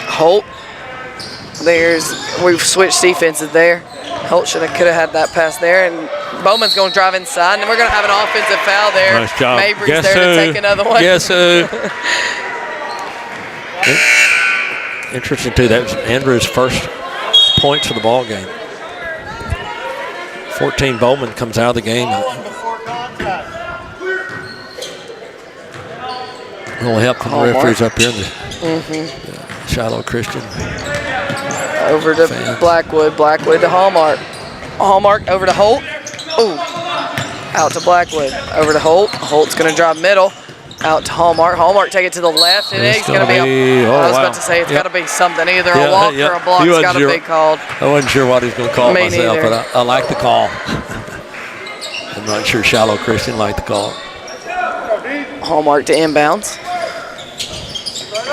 Holt. We've switched defenses there. Holt could have had that pass there, and Bowman's going to drive inside, and we're going to have an offensive foul there. Nice job. Mabry's there to take another one. Guess who? Interesting, too. That was Andrew's first points for the ball game. 14, Bowman comes out of the game. A little help from the referees up here in the Shiloh Christian. Over to Blackwood. Blackwood to Hallmark. Hallmark over to Holt. Ooh. Out to Blackwood. Over to Holt. Holt's going to drive middle. Out to Hallmark. Hallmark take it to the left, and it's going to be I was about to say it's got to be something, either a walk or a block. It's got to be called. I wasn't sure what he was going to call myself, but I like the call. I'm not sure Shiloh Christian liked the call. Hallmark to inbounds.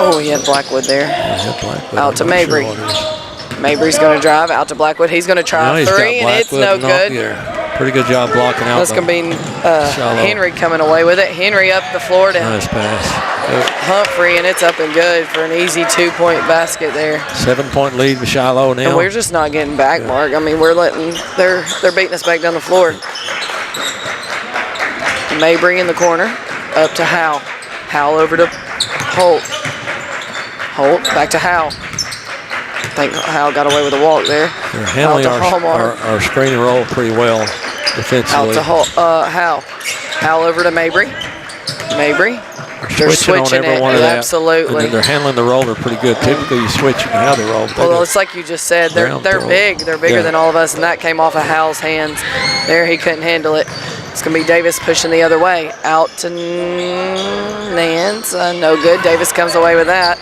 Oh, he had Blackwood there. Out to Mabry. Mabry's going to drive out to Blackwood. He's going to try 3, and it's no good. Pretty good job blocking out. That's going to be Henry coming away with it. Henry up the floor to nice pass. Humphrey, and it's up and good for an easy 2-point basket there. 7-point lead for Shiloh now. And we're just not getting back, Mark. I mean, they're beating us back down the floor. Mabry in the corner, up to Howell. Howell over to Holt. Holt back to Howell. I think Howell got away with a walk there. They're handling our screen and roll pretty well defensively. Out to Howell. Howell over to Mabry. Mabry. They're switching it. Absolutely. And they're handling the roller pretty good. Typically, you switch, you can have the roll. Well, it's like you just said. They're big. They're bigger than all of us, and that came off of Howell's hands. There, he couldn't handle it. It's going to be Davis pushing the other way. Out to Nance. No good. Davis comes away with that.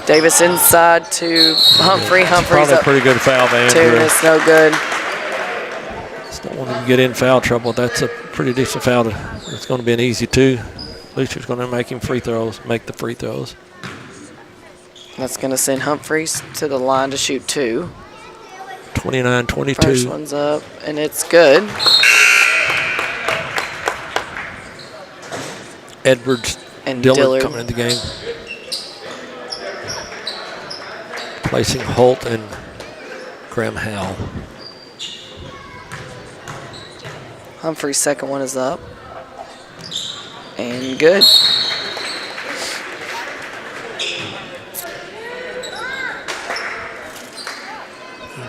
Davis inside to Humphrey. Humphrey's probably a pretty good foul, man. It's no good. Just don't want him to get in foul trouble. That's a pretty decent foul. It's going to be an easy 2. Lucer's going to make him make the free throws. That's going to send Humphreys to the line to shoot 2. 29-22. First one's up, and it's good. Edwards and Dillard coming in the game. Placing Holt and Graham Howell. Humphrey's second one is up. And good.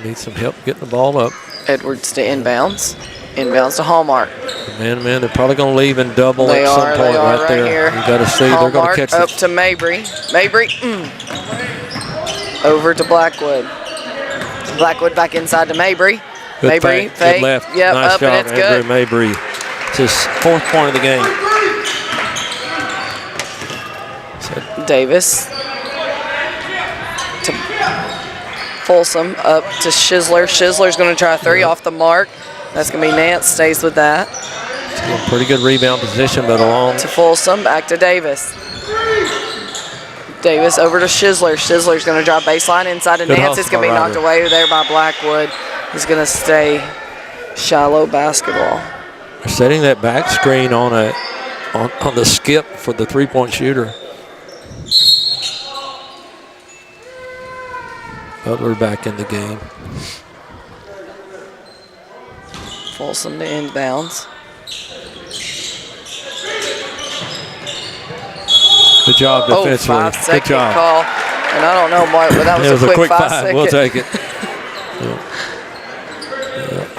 Need some help getting the ball up. Edwards to inbounds. Inbounds to Hallmark. Man, they're probably going to leave and double at some point right there. Here. You got to see Hallmark, they're going to catch up to Mabry. Mabry. Over to Blackwood. Blackwood back inside to Mabry. Mabry, fake. Good left. Yep, nice up, job, and it's Andrew good. Mabry. It's his 4th point of the game. Davis to Folsom, up to Schizler. Schizler's going to try a 3 off the mark. That's going to be Nance, stays with that. Pretty good rebound position, but along. To Folsom, back to Davis. Davis over to Schizler. Schizler's going to drop baseline inside to Nance. It's going to be knocked away there by Blackwood. He's going to stay Shiloh basketball. They're setting that back screen on the skip for the 3-point shooter. Butler back in the game. Folsom to inbounds. Good job defensively. 5-second Good job. call. And I don't know, Mark, but that was, a quick 5 5. second. We'll take it.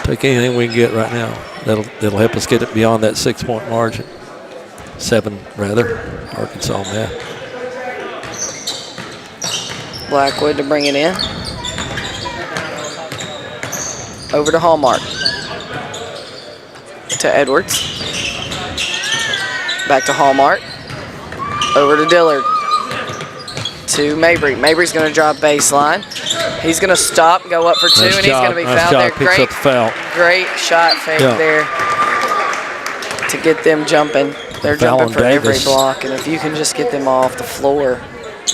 Take anything we can get right now. That'll help us get it beyond that 6-point margin. 7 rather. Arkansas math. Blackwood to bring it in. Over to Hallmark. To Edwards. Back to Hallmark. Over to Dillard. To Mabry. Mabry's going to drop baseline. He's going to stop, go up for 2, nice and job. he's going to be nice fouled job. there. Picks up the foul. Great shot fake there to get them jumping. They're jumping for every block, and if you can just get them off the floor,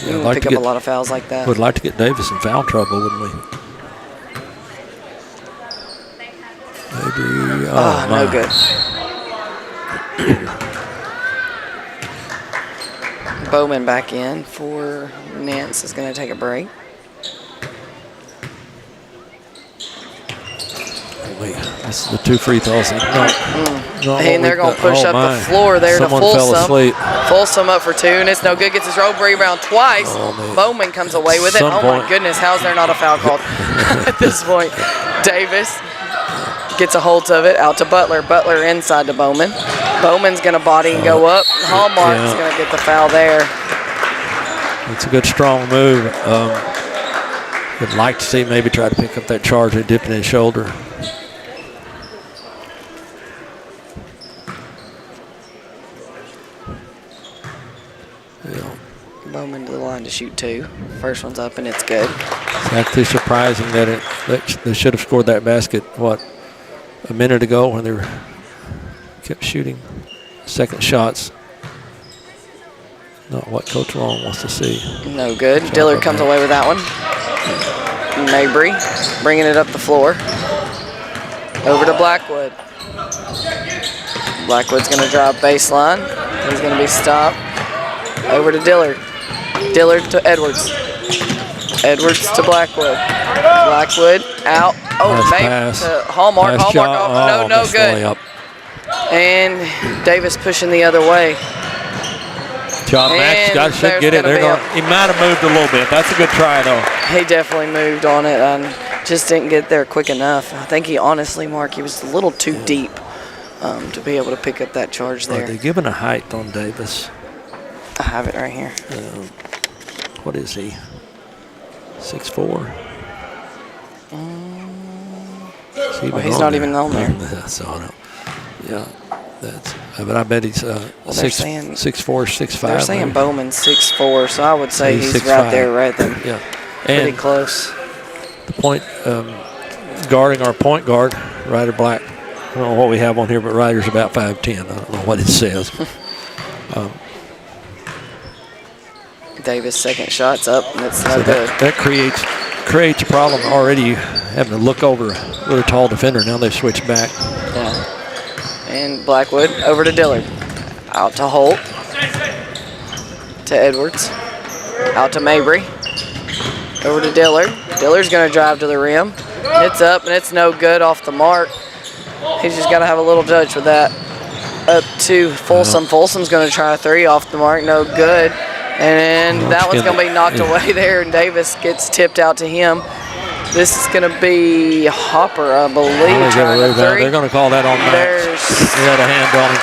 you can pick up a lot of fouls like that. Would like to get Davis in foul trouble, wouldn't we? Maybe. Oh, no good. Bowman back in for Nance is going to take a break. Wait, this is the 2 free throws. And they're going to push up the floor there Someone to Folsom. fell asleep. Folsom up for 2, and it's no good. Gets his rope rebound twice. Bowman comes away with it. Oh, my goodness. How is there not a foul called at this point? Davis gets a hold of it. Out to Butler. Butler inside to Bowman. Bowman's going to body and go up. Hallmark's going to get the foul there. It's a good, strong move. Would like to see maybe try to pick up that charge and dip in his shoulder. Bowman to the line to shoot 2. First one's up and it's good. It's actually surprising that they should have scored that basket, a minute ago when they kept shooting second shots. Not what Coach Long wants to see. No good. Dillard comes away with that one. Mabry bringing it up the floor. Over to Blackwood. Blackwood's going to drop baseline. He's going to be stopped. Over to Dillard. Dillard to Edwards. Edwards to Blackwood. Blackwood out. Oh, nice to Hallmark. Nice Hallmark off. No good. And Davis pushing the other way. Job, Max. Should get it. He might have moved a little bit. That's a good try, though. He definitely moved on it and just didn't get there quick enough. I think he honestly, Mark, he was a little too deep to be able to pick up that charge there. Are they giving a height on Davis? I have it right here. What is he? 6'4"? He's not even on there. Yeah, but I bet he's 6'4", 6'5". They're saying Bowman's 6'4", so I would say he's 6'5". right there, right there. Yeah, pretty close. The point guarding our point guard, Ryder Black. I don't know what we have on here, but Ryder's about 5'10". I don't know what it says. Davis' second shot's up, and it's no good. That creates a problem already. Having to look over a really tall defender. Now they've switched back. Yeah. And Blackwood over to Dillard. Out to Holt. To Edwards. Out to Mabry. Over to Dillard. Dillard's going to drive to the rim. It's up, and it's no good off the mark. He's just got to have a little touch with that. Up to Folsom. Folsom's going to try a 3 off the mark. No good. And that one's going to be knocked away there, and Davis gets tipped out to him. This is going to be Hopper, I believe. They're going to call that on Max. He had a hand on him.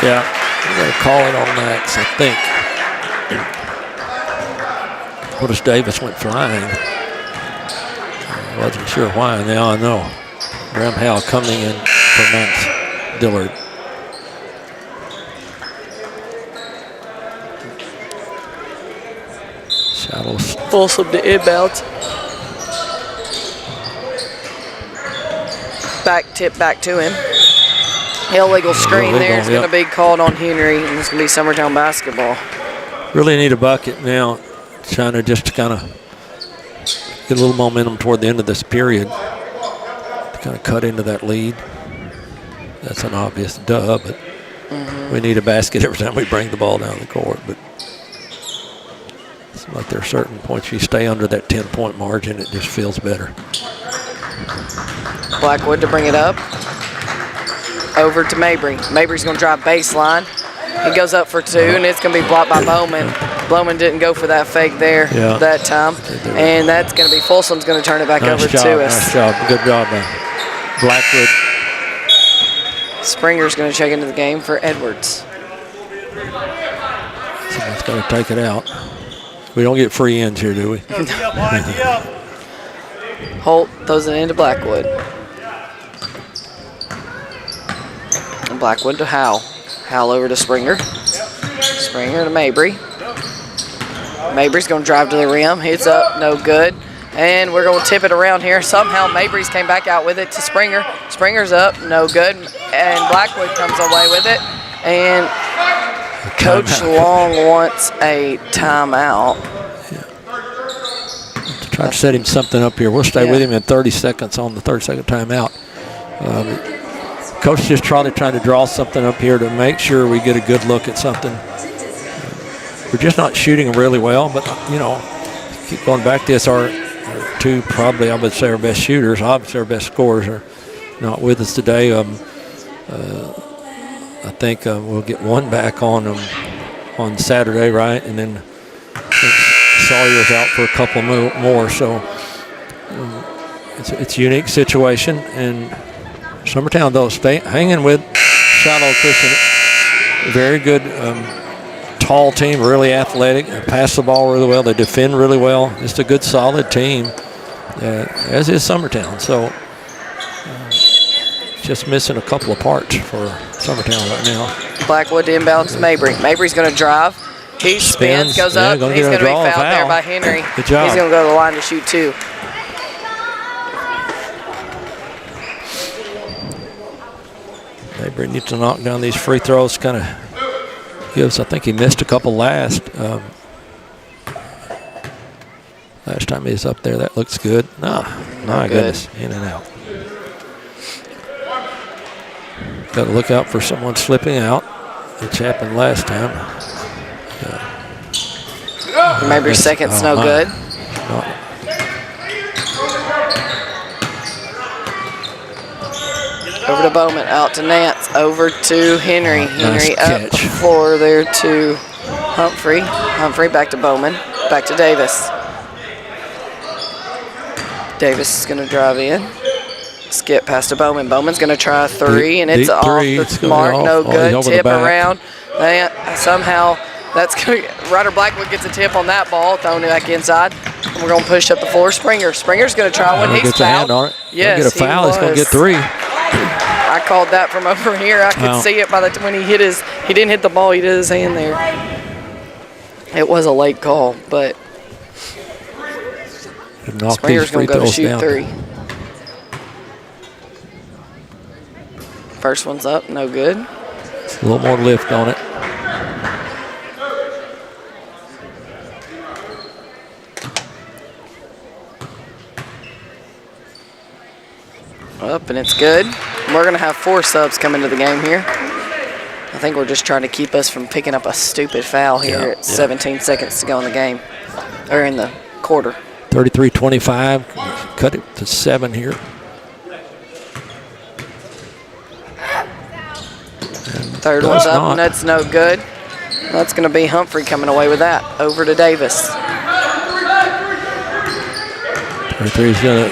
Yeah, they're going to call it on Max, I think. What if Davis went flying? Wasn't sure why. Now I know. Graham Howell coming in for Max Dillard. Shillow's Folsom to inbound. Tip back to him. Illegal screen there is going to be called on Henry, and it's going to be Summertown basketball. Really need a bucket now. Trying to just kind of get a little momentum toward the end of this period to kind of cut into that lead. That's an obvious duh, but we need a basket every time we bring the ball down the court. But it's like there are certain points you stay under that 10-point margin, it just feels better. Blackwood to bring it up. Over to Mabry. Mabry's going to drive baseline. He goes up for two, and it's going to be blocked by Bowman. Bowman didn't go for that fake there that time. And that's going to be Folsom's going to turn it back over to us. Nice job. Good job by Blackwood. Springer's going to check into the game for Edwards. Someone's got to take it out. We don't get free ends here, do we? Holt throws it into Blackwood. And Blackwood to Howell. Howell over to Springer. Springer to Mabry. Mabry's going to drive to the rim. Hits up, no good. And we're going to tip it around here. Somehow Mabry's came back out with it to Springer. Springer's up, no good. And Blackwood comes away with it. And Coach Long wants a timeout. Try to set him something up here. We'll stay with him in 30 seconds on the 30-second timeout. Coach just trying to draw something up here to make sure we get a good look at something. We're just not shooting really well, but, you know, keep going back to this. Our two, probably, I would say, our best shooters, obviously our best scorers are not with us today. I think we'll get one back on Saturday, right? And then Sawyer's out for a couple more, so it's a unique situation. And Summertown, though, hanging with Shiloh Christian. Very good, tall team, really athletic. They pass the ball really well. They defend really well. Just a good, solid team, as is Summertown. So just missing a couple of parts for Summertown right now. Blackwood inbounds Mabry. Mabry's going to drive. He spins, goes up. He's going to be fouled there by Henry. Good job. He's going to go to the line to shoot two. Mabry needs to knock down these free throws. Kind of gives. I think he missed a couple last time he was up there. That looks good. No, my goodness, in and out. Got to look out for someone slipping out, which happened last time. Maybe second's no good. Over to Bowman, out to Nance, over to Henry. Henry up the floor there to Humphrey. Humphrey back to Bowman, back to Davis. Davis is going to drive in. Skip past to Bowman. Bowman's going to try a three, and it's off the mark. No good. Tip around. Somehow that's going to, Ryder Blackwood gets a tip on that ball, throwing it back inside. And we're going to push up the floor. Springer's going to try one. He's gets a hand on it. Yes, get a foul. He's going to get three. I called that from over here. I could see it by the time when he didn't hit the ball. He did his hand there. It was a late call, but Springer's going to go to shoot three. First one's up, no good. A little more lift on it. Up, and it's good. We're going to have 4 subs come into the game here. I think we're just trying to keep us from picking up a stupid foul here at 17 seconds to go in the game, or in the quarter. 33-25, cut it to 7 here. Third one's up, and that's no good. That's going to be Humphrey coming away with that. Over to Davis.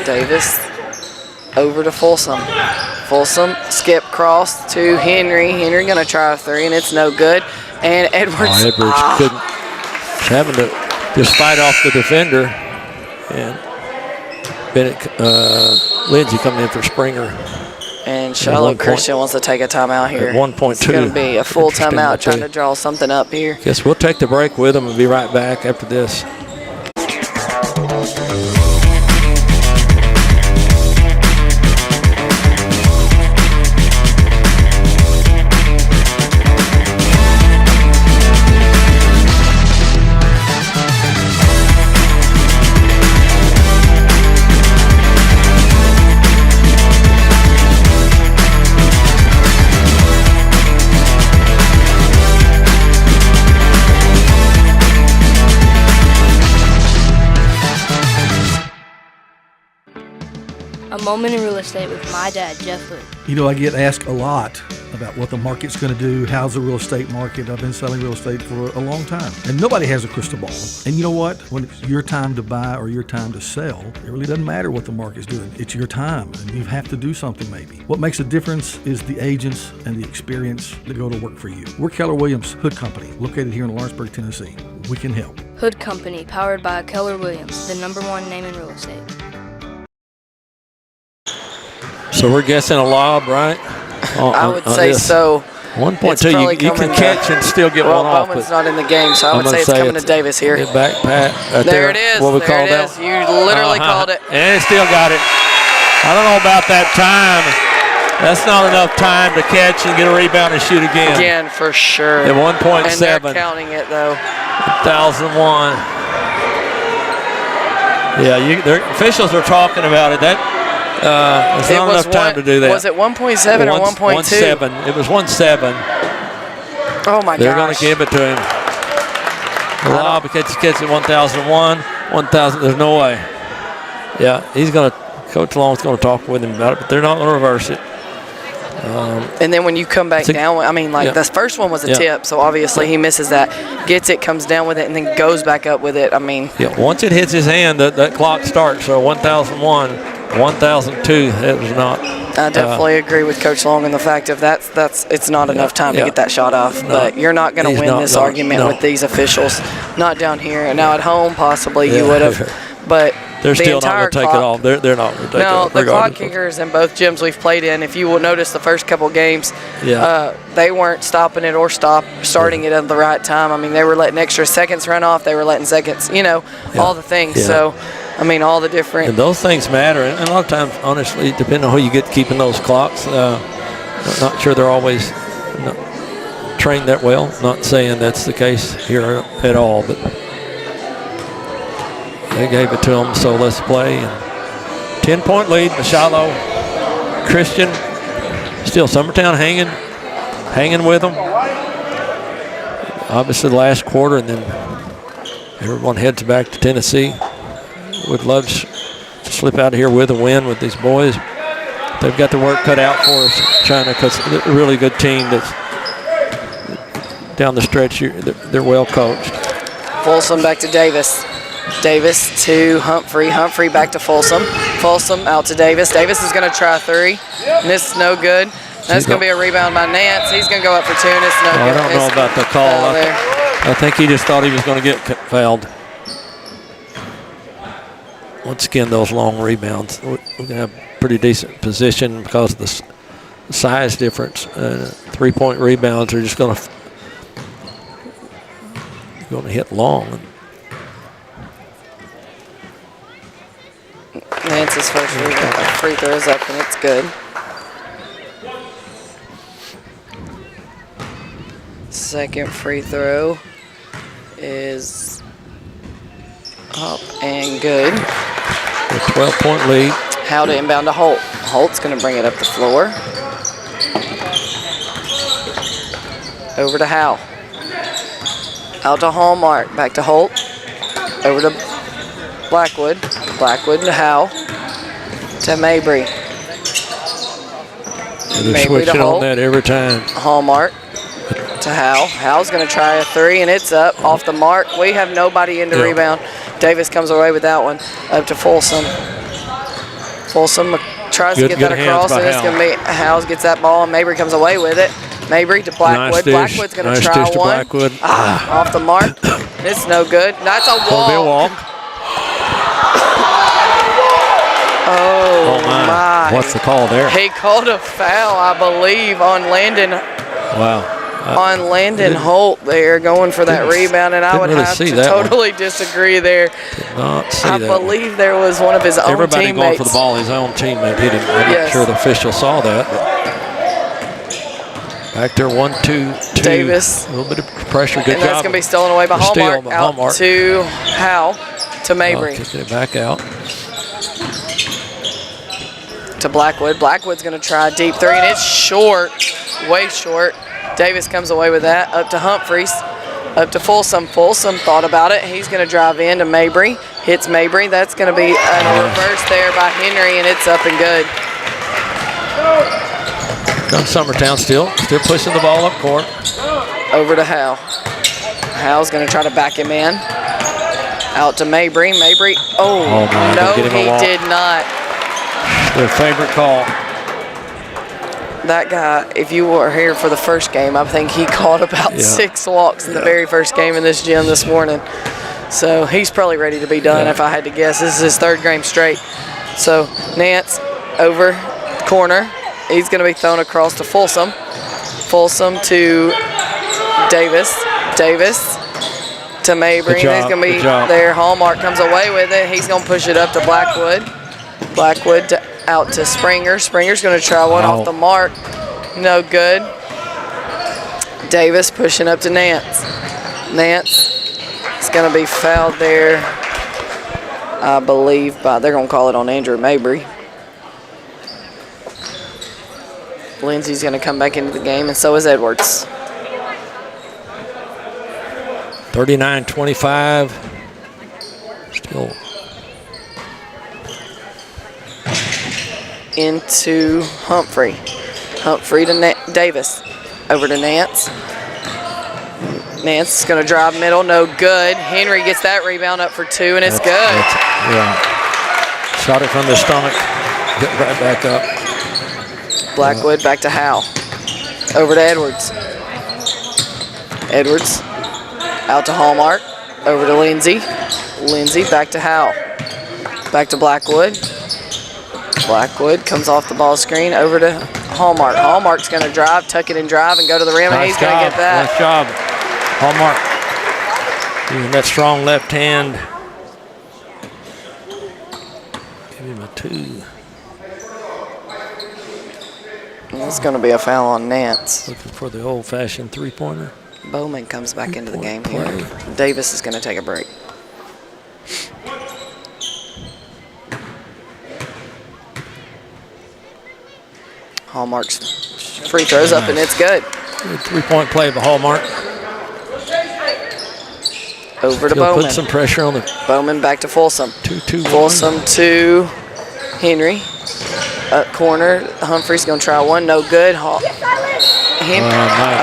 Davis over to Folsom. Folsom, skip cross to Henry. Henry going to try a three, and it's no good. And Edwards. Couldn't. Having to just fight off the defender. And Bennett, Lindsay coming in for Springer. And Shiloh Christian wants to take a timeout here. At 1.2. It's going to be a full timeout trying to draw something up here. Guess we'll take the break with them and be right back after this. A moment in real estate with my dad, Jeff Hood. You know, I get asked a lot about what the market's going to do. How's the real estate market? I've been selling real estate for a long time, and nobody has a crystal ball. And you know what? When it's your time to buy or your time to sell, it really doesn't matter what the market's doing. It's your time, and you have to do something maybe. What makes a difference is the agents and the experience that go to work for you. We're Keller Williams Hood Company, located here in Lawrenceburg, Tennessee. We can help. Hood Company, powered by Keller Williams, the #1 name in real estate. So we're guessing a lob, right? I would say so. 1.2, you can catch and still get one off. Bowman's not in the game, so I would say it's coming to Davis here. Get back, Pat. Right there it is. What we there call it that? is. You literally called it. And it still got it. I don't know about that time. That's not enough time to catch and get a rebound and shoot again. Again, for sure. At 1.7. And they're counting it, though. 1,001. Yeah, the officials are talking about it. It's not enough time to do that. Was it 1.7 or 1.2? 1.7. It was 1.7. Oh, my gosh. They're going to give it to him. The lob gets at 1,001. 1,000. There's no way. Yeah, Coach Long's going to talk with him about it, but they're not going to reverse it. And then when you come back down, the first one was a tip, so obviously he misses that. Gets it, comes down with it, and then goes back up with it. Once it hits his hand, that clock starts. So 1,001, 1,002, it was not. I definitely agree with Coach Long in the fact of it's not enough time to get that shot off. But you're not going to win this argument with these officials. Not down here. And now at home, possibly you would have. But they're still not going to take it off. They're not going to take it off. No, the clock kickers in both gyms we've played in, if you will notice the first couple games, they weren't stopping it or starting it at the right time. They were letting extra seconds run off. They were letting seconds, all the things. Yeah. So, all the different. And those things matter. And a lot of times, honestly, depending on who you get keeping those clocks, I'm not sure they're always trained that well. Not saying that's the case here at all, but they gave it to them, so let's play. 10-point lead for Shiloh Christian. Still Summertown hanging with them. Obviously the last quarter, and then everyone heads back to Tennessee. Would love to slip out of here with a win with these boys. They've got the work cut out for us, China, because they're a really good team that's down the stretch here. They're well coached. Folsom back to Davis. Davis to Humphrey. Humphrey back to Folsom. Folsom out to Davis. Davis is going to try a three. And this is no good. That's going to be a rebound by Nance. He's going to go up for two, and it's no good. I don't know about the call. I think he just thought he was going to get fouled. Once again, those long rebounds. We're going to have pretty decent position because of the size difference. 3-point rebounds are just going to hit long. Nance's first free throw is up, and it's good. Second free throw is up and good. A 12-point lead. How to inbound to Holt. Holt's going to bring it up the floor. Over to Howe. Out to Hallmark. Back to Holt. Over to Blackwood. Blackwood to Howe. To Mabry. They're switching on that every time. Hallmark to Howe. Howe's going to try a three, and it's up off the mark. We have nobody in the rebound. Davis comes away with that one. Up to Folsom. Folsom tries to get that across, and it's going to be Howes gets that ball, and Mabry comes away with it. Mabry to Blackwood. Nice Blackwood's going to try one. Off the mark. It's no good. That's a walk. It'll be a walk. Oh, my. What's the call there? He called a foul, I believe, on Landon. Wow. On Landon Holt there, going for that rebound, and I would really have see to that one. totally disagree there. Did not see I that believe there was one of his own Everybody teammates. going for the ball, his own teammate hit him. I'm not sure the official saw that. But back there, 1-2-2. Davis. A little bit of pressure. Good And job. that's going to be stolen away by The steal Hallmark. by Out Hallmark. to Howe, to Mabry. Kicking it back out. To Blackwood. Blackwood's going to try a deep three, and it's short, way short. Davis comes away with that. Up to Humphreys. Up to Folsom. Folsom thought about it. He's going to drive in to Mabry. Hits Mabry. That's going to be a reverse there by Henry, and it's up and good. Comes Summertown still pushing the ball up court. Over to Howe. Howe's going to try to back him in. Out to Mabry. Mabry. Oh, man, no, get him a he walk. did not. Their favorite call. That guy, if you were here for the first game, I think he caught about 6 walks in the very first game in this gym this morning. So he's probably ready to be done if I had to guess. This is his 3rd game straight. So Nance over corner. He's going to be thrown across to Folsom. Folsom to Davis. Davis to Mabry. He's going to be there. Hallmark comes away with it. He's going to push it up to Blackwood. Blackwood out to Springer. Springer's going to try one off the mark. No good. Davis pushing up to Nance. Nance is going to be fouled there, I believe, but they're going to call it on Andrew Mabry. Lindsey's going to come back into the game, and so is Edwards. 39-25. Still into Humphrey. Humphrey to Davis. Over to Nance. Nance is going to drive middle. No good. Henry gets that rebound up for 2, and it's good. Shot it from the stomach. Get right back up. Blackwood back to Howe. Over to Edwards. Edwards out to Hallmark. Over to Lindsey. Lindsey back to Howe. Back to Blackwood. Blackwood comes off the ball screen over to Hallmark. Hallmark's going to drive, tuck it and drive, and go to the rim, and he's going to get that. Nice job. Hallmark using that strong left hand. Give him a 2. It's going to be a foul on Nance. Looking for the old-fashioned three-pointer. Bowman comes back into the game here. Davis is going to take a break. Hallmark's free throws up, and it's good. Good 3-point play by Hallmark. Over to Still Bowman. put some pressure on the Bowman back to Folsom. 2-2. Folsom to Henry. Up corner. Humphrey's going to try one. No good. Oh, my goodness. Oh, my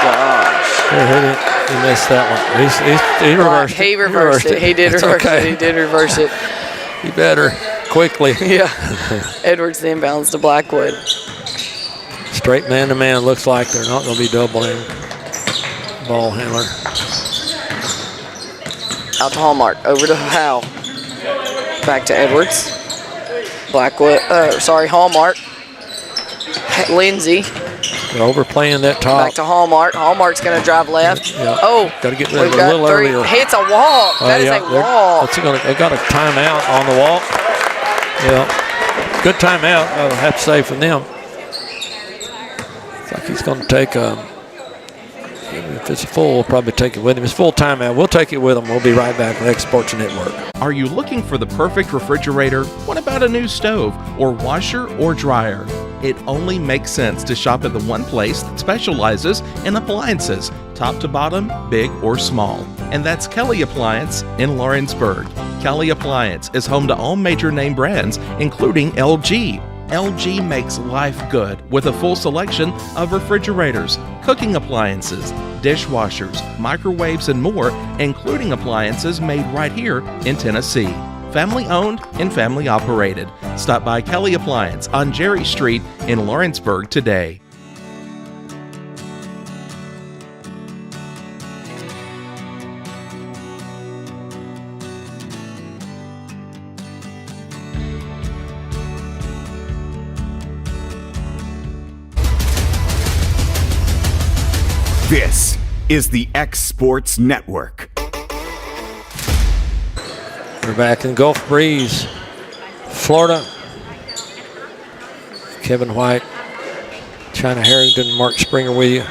gosh. He missed that one. He reversed it. He reversed it. He did reverse it. He did reverse it. He better. Quickly. Yeah. Edwards then inbounds to Blackwood. Straight man-to-man. Looks like they're not going to be doubling ball handler. Out to Hallmark. Over to Howe. Back to Edwards. Blackwood. Hallmark. Lindsey. They're overplaying that top. Back to Hallmark. Hallmark's going to drive left. Yeah. Oh. Got to get rid of it a little earlier. Hits a walk. That is a walk. They got a timeout on the walk. Yeah. Good timeout, I have to say, from them. Looks like he's going to take if it's full, we'll probably take it with him. It's full timeout. We'll take it with him. We'll be right back on X Sports Network. Are you looking for the perfect refrigerator? What about a new stove or washer or dryer? It only makes sense to shop at the one place that specializes in appliances, top to bottom, big or small. And that's Kelly Appliance in Lawrenceburg. Kelly Appliance is home to all major name brands, including LG. LG makes life good with a full selection of refrigerators, cooking appliances, dishwashers, microwaves, and more, including appliances made right here in Tennessee. Family owned and family operated. Stop by Kelly Appliance on Jerry Street in Lawrenceburg today. This is the X Sports Network. We're back in Gulf Breeze, Florida. Kevin White, China Harrington, Mark Springer with you.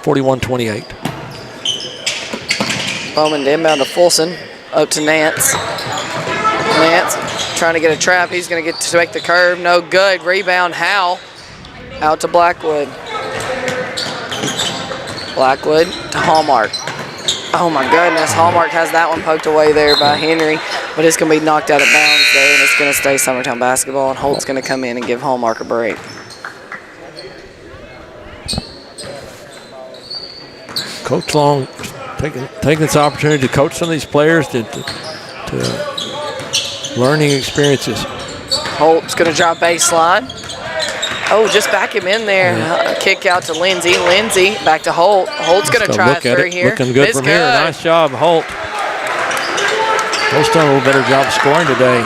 41-28. Bowman inbound to Fulson, up to Nance. Nance trying to get a trap. He's going to get to make the curve. No good. Rebound, Howell. Out to Blackwood. Blackwood to Hallmark. Oh my goodness, Hallmark has that one poked away there by Henry, but it's going to be knocked out of bounds there, and it's going to stay Summertown basketball, and Holt's going to come in and give Hallmark a break. Coach Long taking this opportunity to coach some of these players to learning experiences. Holt's going to drop baseline. Oh, just back him in there. Yeah. Kick out to Lindsay. Lindsay back to Holt. Holt's going to try a three here. Looking good from here. Nice job, Holt. Holt's done a little better job scoring today.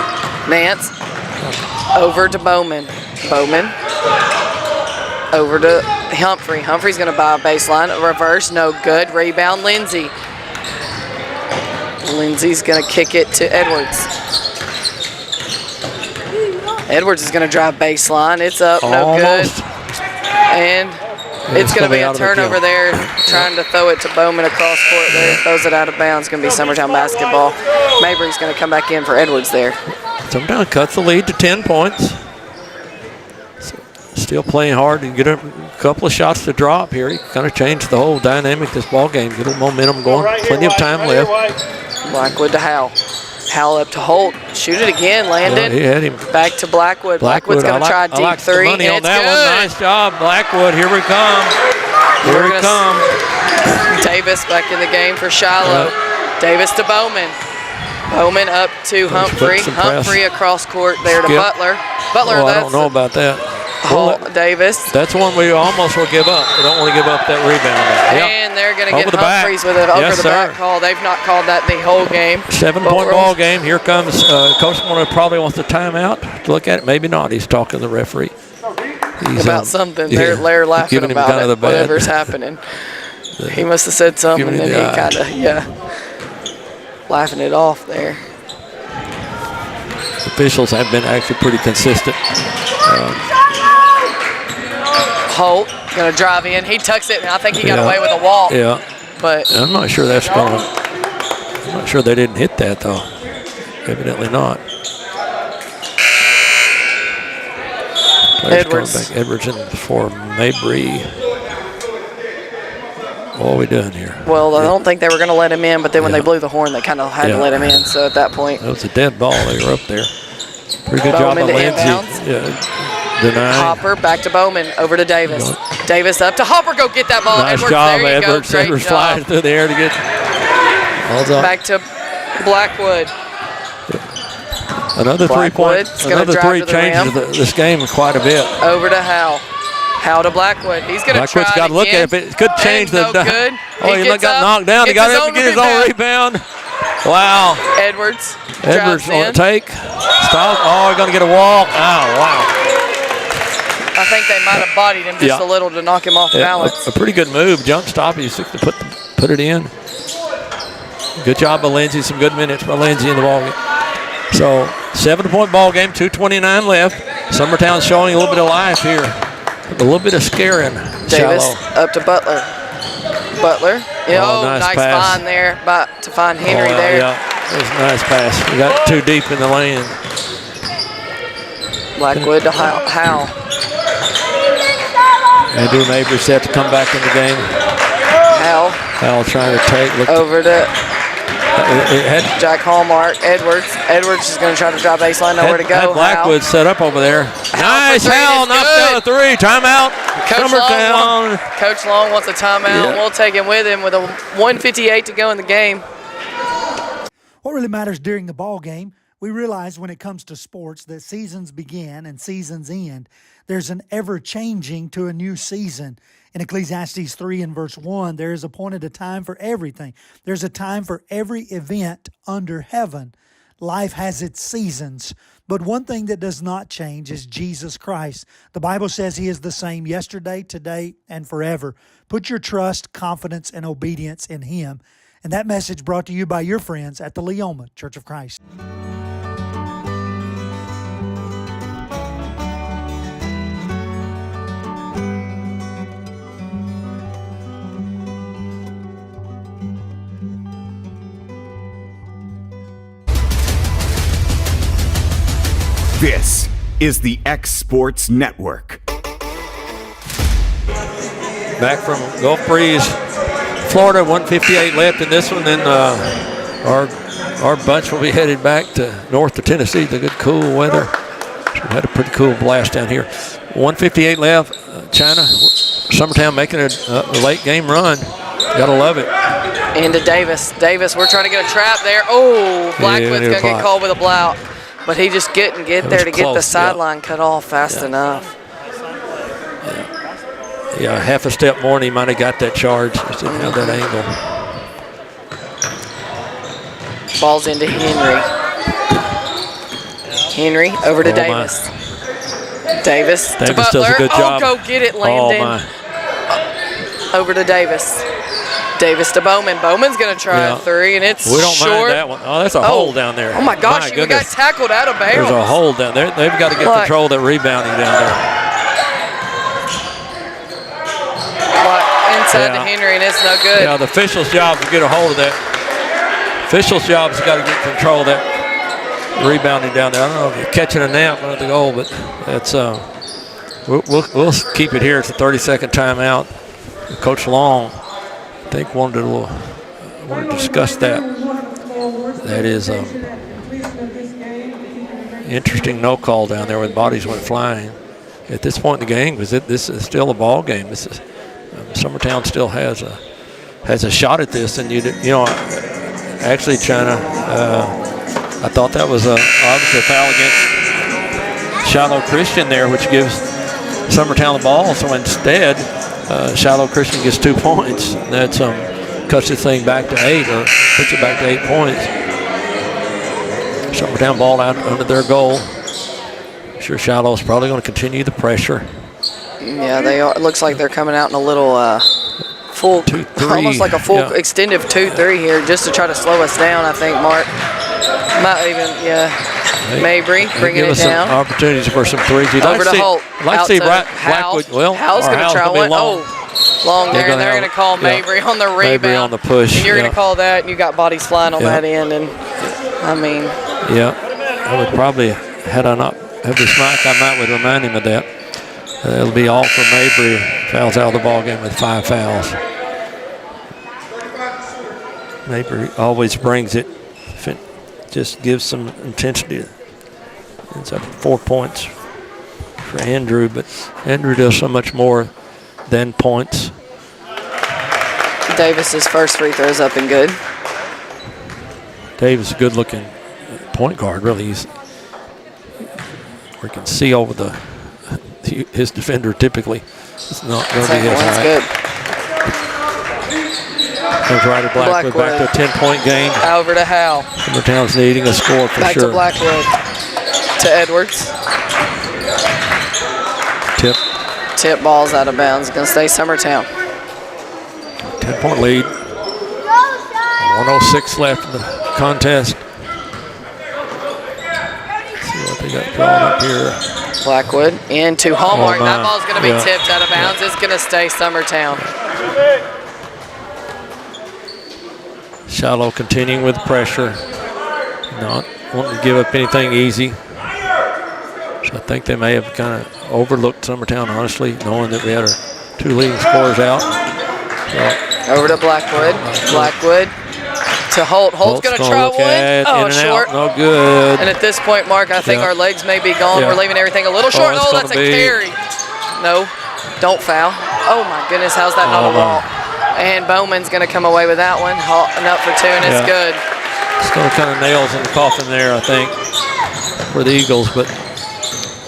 Nance over to Bowman. Bowman over to Humphrey. Humphrey's going to buy a baseline. A reverse, no good. Rebound, Lindsay. Lindsay's going to kick it to Edwards. Edwards is going to drive baseline. It's up, no good. And it's going to be a turnover there, trying to throw it to Bowman across court there. Throws it out of bounds. It's going to be Summertown basketball. Mabry's going to come back in for Edwards there. Summertown cuts the lead to 10 points. Still playing hard to get a couple of shots to drop here. He kind of changed the whole dynamic of this ball game. Get a little momentum going. Plenty of time left. Blackwood to Howell. Howell up to Holt. Shoot it again, Landon. Yeah, he had him. Back to Blackwood. Blackwood's going to try a deep three. Money on that one. Nice job, Blackwood. Here we come. Here we come. Davis back in the game for Shiloh. Davis to Bowman. Bowman up to Humphrey. Humphrey across court there to Butler. Butler, I don't know about that. Davis. That's one we almost will give up. We don't want to give up that rebound. And they're going to get Humphreys with an over-the-back call. They've not called that the whole game. 7-point ball game. Here comes Coach probably wants the timeout to look at it. Maybe not. He's talking to the referee. He's about something. They're laughing about kind of whatever's happening. He must have said something, and he kind of, laughing it off there. Officials have been actually pretty consistent. Holt going to drive in. He tucks it, and I think he got away with a walk. Yeah. But I'm not sure that's going to. I'm not sure they didn't hit that, though. Evidently not. Edwards. Edwards in for Mabry. What are we doing here? Well, I don't think they were going to let him in, but then when they blew the horn, they kind of had to let him in. So at that point. That was a dead ball. They were up there. Pretty good job by Lindsay. Denied. Hopper back to Bowman, over to Davis. Davis up to Hopper, go get that ball. Nice Edwards, job, there you Edwards. go. Great Edwards job. flies through the air to get. Back to Blackwood. Another 3 point. Another three changes this game quite a bit. Over to Howell. Howell to Blackwood. He's going to try Blackwood's got to look at it. It could change the. No good. Oh, he got knocked down. He got up to get his own rebound. Wow. Edwards on the take. Stop. Oh, he's going to get a walk. Oh, wow. I think they might have bodied him just a little to knock him off balance. A pretty good move. Jump stop. He's to put it in. Good job by Lindsay. Some good minutes by Lindsay in the ball game. So 7-point ball game. 2:29 left. Summertown showing a little bit of life here. A little bit of scaring. Davis up to Butler. Butler. Nice pass. Find there to find Henry there. Yeah, it was a nice pass. We got too deep in the lane. Blackwood to Howell. Andrew Mabry set to come back in the game. Howell trying to take. Over to Jack Hallmark. Edwards is going to try to drive baseline. Nowhere to go. Blackwood set up over there. Nice. Howell knocks down a three. Timeout. Coach Long wants a timeout. Yeah. We'll take him with him with a 1:58 to go in the game. What really matters during the ball game, we realize when it comes to sports that seasons begin and seasons end. There's an ever-changing to a new season. In Ecclesiastes 3 and verse 1, there is appointed a time for everything. There's a time for every event under heaven. life has its seasons. But one thing that does not change is Jesus Christ. The Bible says He is the same yesterday, today, and forever. Put your trust, confidence, and obedience in Him. And that message brought to you by your friends at the Leoma Church of Christ. This is the X Sports Network. Back from Gulf Breeze, Florida, 1:58 left in this one. Then our bunch will be headed back to north of Tennessee. The good cool weather. We had a pretty cool blast down here. 1:58 left. China, Summertown making a late game run. Gotta love it. Into Davis. Davis, we're trying to get a trap there. Oh, Blackwood's going to get called with a blowout. But he just couldn't get there to get the sideline cut off fast enough. Yeah, half a step more and he might have got that charge. Just didn't have that angle. Ball's into Henry. Henry over to Davis. Davis to Butler. Does a good job. Go get it, Landon. Over to Davis. Davis to Bowman. Bowman's going to try a three, and it's we don't short. Mind that one. Oh, that's a hole down there. Oh, my gosh, we got tackled out of bounds. There's a hole down there. They've got to get control of that rebounding down there. Inside to Henry, and it's no good. Yeah, the official's job is to get a hold of that. Official's job is got to get control of that rebounding down there. I don't know if you're catching a nap under the goal, but that's we'll keep it here. It's a 30-second timeout. Coach Long, I think, wanted to discuss that. That is interesting no call down there when bodies went flying. At this point in the game, because this is still a ball game. This is Summertown still has a shot at this, and you know, actually, China, I thought that was obviously a foul against Shiloh Christian there, which gives Summertown the ball. So instead, Shiloh Christian gets 2 points. That's cuts this thing back to 8, or puts it back to 8 points. Summertown ball out under their goal. I'm sure Shiloh's probably going to continue the pressure. Yeah, they are. It looks like they're coming out in a little full, 2-3. Almost like a full extended 2-3 here, just to try to slow us down. I think Mark might even, Mabry bringing it down. Some opportunities for some threes. Over to Holt. I'd like to see Blackwood. Well, Hal's going to try one. Long there, and they're going to call Mabry on the rebound. Mabry on the push. And you're going to call that, and you got bodies flying on that end. And I mean, I would probably had I not have this mic, I might would remind him of that. It'll be all for Mabry. Fouls out of the ball game with 5 fouls. Mabry always brings it. If it just gives some intensity. It's up 4 points for Andrew, but Andrew does so much more than points. Davis's first free throw is up and good. Davis, a good-looking point guard, really. We can see over his defender typically. It's not going to be his height. Good. Comes Ryder Blackwood back to a 10-point game. Over to Hal. Summertown's needing a score for back sure. To Blackwood. To Edwards. Tip ball's out of bounds. Going to stay Summertown. 10-point lead. 1:06 left in the contest. Let's see what they got drawn up here. Blackwood into Hallmark. That ball's going to be tipped out of bounds. It's going to stay Summertown. Shiloh continuing with pressure. Not wanting to give up anything easy. So I think they may have kind of overlooked Summertown, honestly, knowing that we had our 2 leading scorers out. So, over to Blackwood. Blackwood to Holt. Holt's going to try one. Oh, short. No good. And at this point, Mark, I think our legs may be gone. We're leaving everything a little short. Oh, that's a carry. No, don't foul. Oh, my goodness. How's that not a wall? And Bowman's going to come away with that one. And up for 2, and it's good. Still kind of nails in the coffin there, I think, for the Eagles. But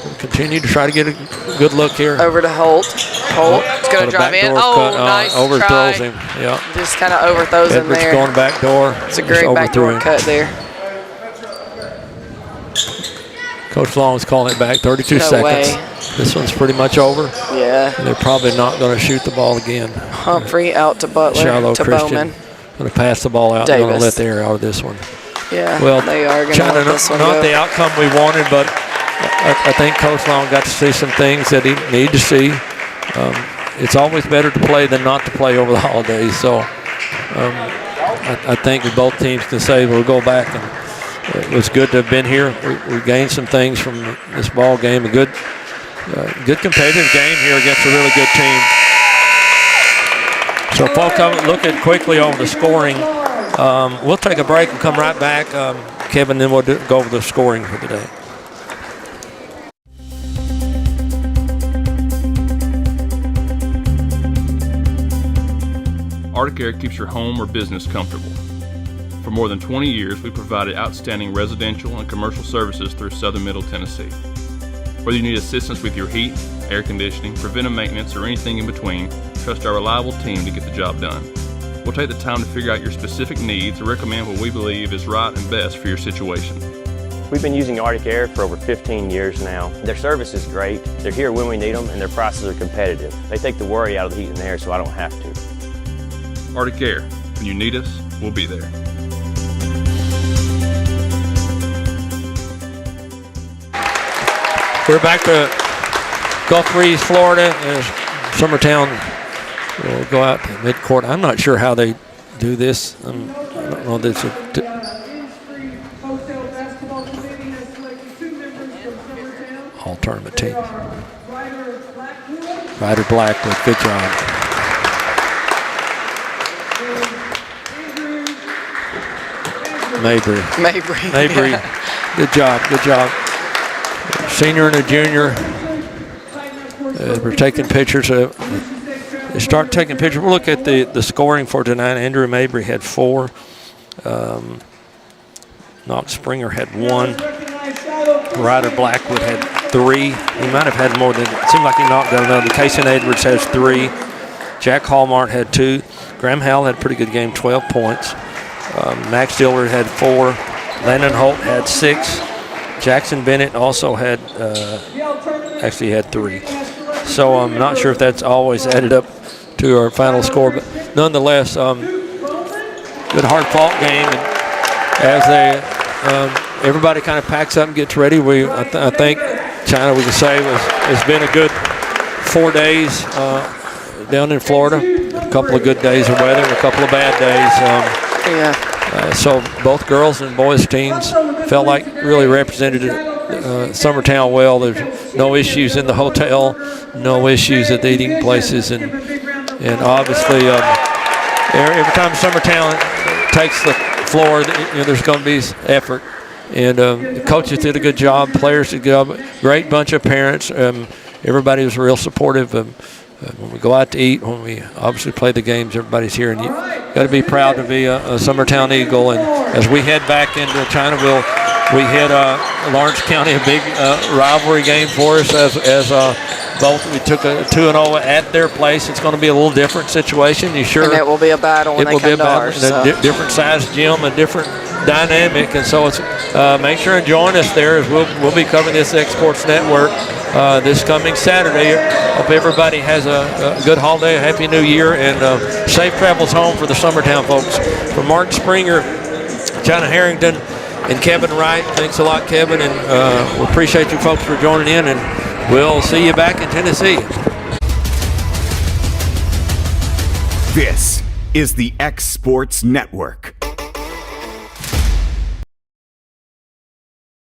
we'll continue to try to get a good look here. Over to Holt. Holt's going to drive in. Oh, nice overthrows try. him. Yeah. Just kind of overthrows him there. Edwards going back door. It's a great backdoor cut there. Coach Long's calling it back. 32 No seconds. way. This one's pretty much over. Yeah. And they're probably not going to shoot the ball again. Humphrey out to Butler, Shiloh to Christian Bowman. going to pass the ball out. They're going to Davis. let the air out of this one. Yeah, Well, they are going to China, let this one not go. the outcome we wanted, but I think Coach Long got to see some things that he needed to see. It's always better to play than not to play over the holidays. So I think both teams can say we'll go back, and it was good to have been here. We gained some things from this ball game. A good competitive game here against a really good team. So folks, I'll look at quickly over the scoring. We'll take a break and come right back, Kevin, then we'll go over the scoring for the day. Arctic Air keeps your home or business comfortable. For more than 20 years, we've provided outstanding residential and commercial services through Southern Middle Tennessee. Whether you need assistance with your heat, air conditioning, preventive maintenance, or anything in between, trust our reliable team to get the job done. We'll take the time to figure out your specific needs and recommend what we believe is right and best for your situation. We've been using Arctic Air for over 15 years now. Their service is great, they're here when we need them, and their prices are competitive. They take the worry out of the heat and air so I don't have to. Arctic Air. When you need us, we'll be there. We're back to Gulf Breeze, Florida, as Summertown will go out to midcourt. I'm not sure how they do this. I don't know this. All tournament team. Ryder Blackwood, good job. Mabry. Good job. Senior and a junior. We're taking pictures. They start taking pictures. We'll look at the scoring for tonight. Andrew Mabry had 4. Knox Springer had 1. Ryder Blackwood had 3. He might have had more than, it seemed like he knocked down another. Casey Edwards has 3. Jack Hallmart had 2. Graham Howell had a pretty good game, 12 points. Max Dillard had 4. Landon Holt had 6. Jackson Bennett also had, actually had 3. So I'm not sure if that's always added up to our final score, but nonetheless, good hard-fought game. And as they, everybody kind of packs up and gets ready, I think China, we can say, has been a good 4 days down in Florida. A couple of good days of weather and a couple of bad days. So both girls and boys teams felt like really represented Summertown well. There's no issues in the hotel, no issues at the eating places, and obviously every time Summertown takes the floor, there's going to be effort. And the coaches did a good job, players did a good job, great bunch of parents. Everybody was real supportive. When we go out to eat, when we obviously play the games, everybody's here, and you got to be proud to be a Summertown Eagle. And as we head back into Chinaville, we hit Lawrence County, a big rivalry game for us. As both we took a 2-0 at their place. It's going to be a little different situation. And it will be a battle when they come to ours. A different size gym, a different dynamic, and so it's make sure and join us there as we'll be covering this Exports Network this coming Saturday. Hope everybody has a good holiday, a happy new year, and safe travels home for the Summertown folks. From Mark Springer, China Harrington, and Kevin Wright, thanks a lot, Kevin, and we appreciate you folks for joining in, and we'll see you back in Tennessee. This is the X Sports Network.